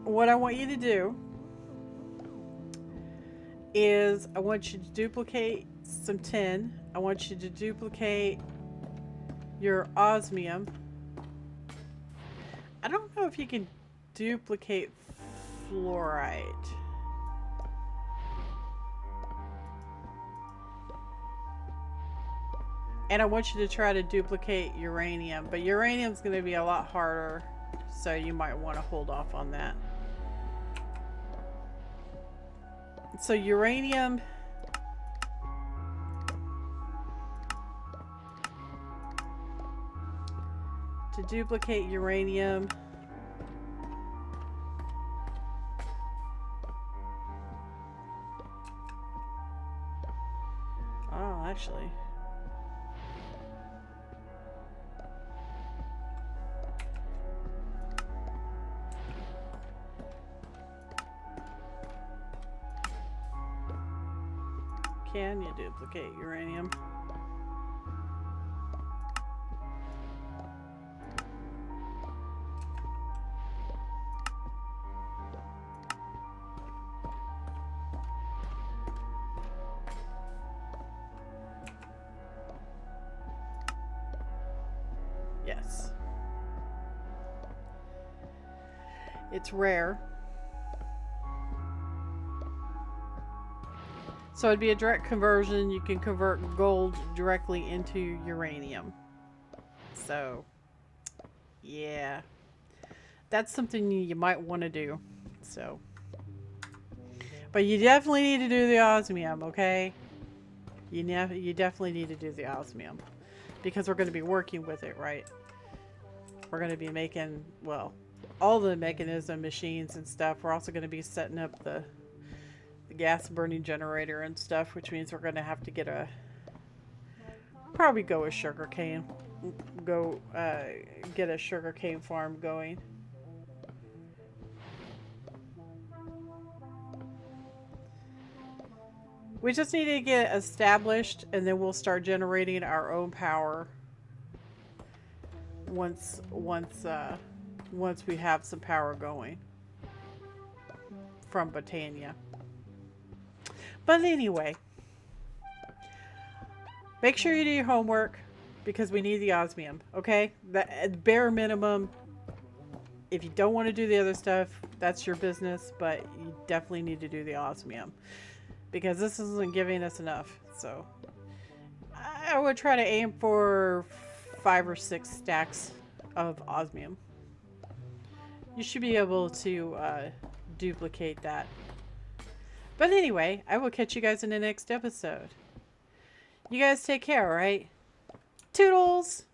what I want you to do is I want you to duplicate some tin. I want you to duplicate your osmium. I don't know if you can duplicate fluorite. And I want you to try to duplicate uranium, but uranium's going to be a lot harder, so you might want to hold off on that. So uranium, to duplicate uranium, oh, actually, can you duplicate uranium? Yes. It's rare. So it'd be a direct conversion. You can convert gold directly into uranium. So, yeah. That's something you might want to do. So. But you definitely need to do the osmium, okay? You definitely need to do the osmium. Because we're going to be working with it, right? We're going to be making, well, all the mechanism machines and stuff. We're also going to be setting up the gas burning generator and stuff, which means we're going to have to get probably go with sugarcane. Get a sugarcane farm going. We just need to get established, and then we'll start generating our own power once we have some power going from Botania. But anyway, make sure you do your homework because we need the osmium, okay? The bare minimum If you don't want to do the other stuff, that's your business, but you definitely need to do the osmium because this isn't giving us enough. So I would try to aim for 5 or 6 stacks of osmium. You should be able to duplicate that. But anyway, I will catch you guys in the next episode. You guys take care, alright? Toodles!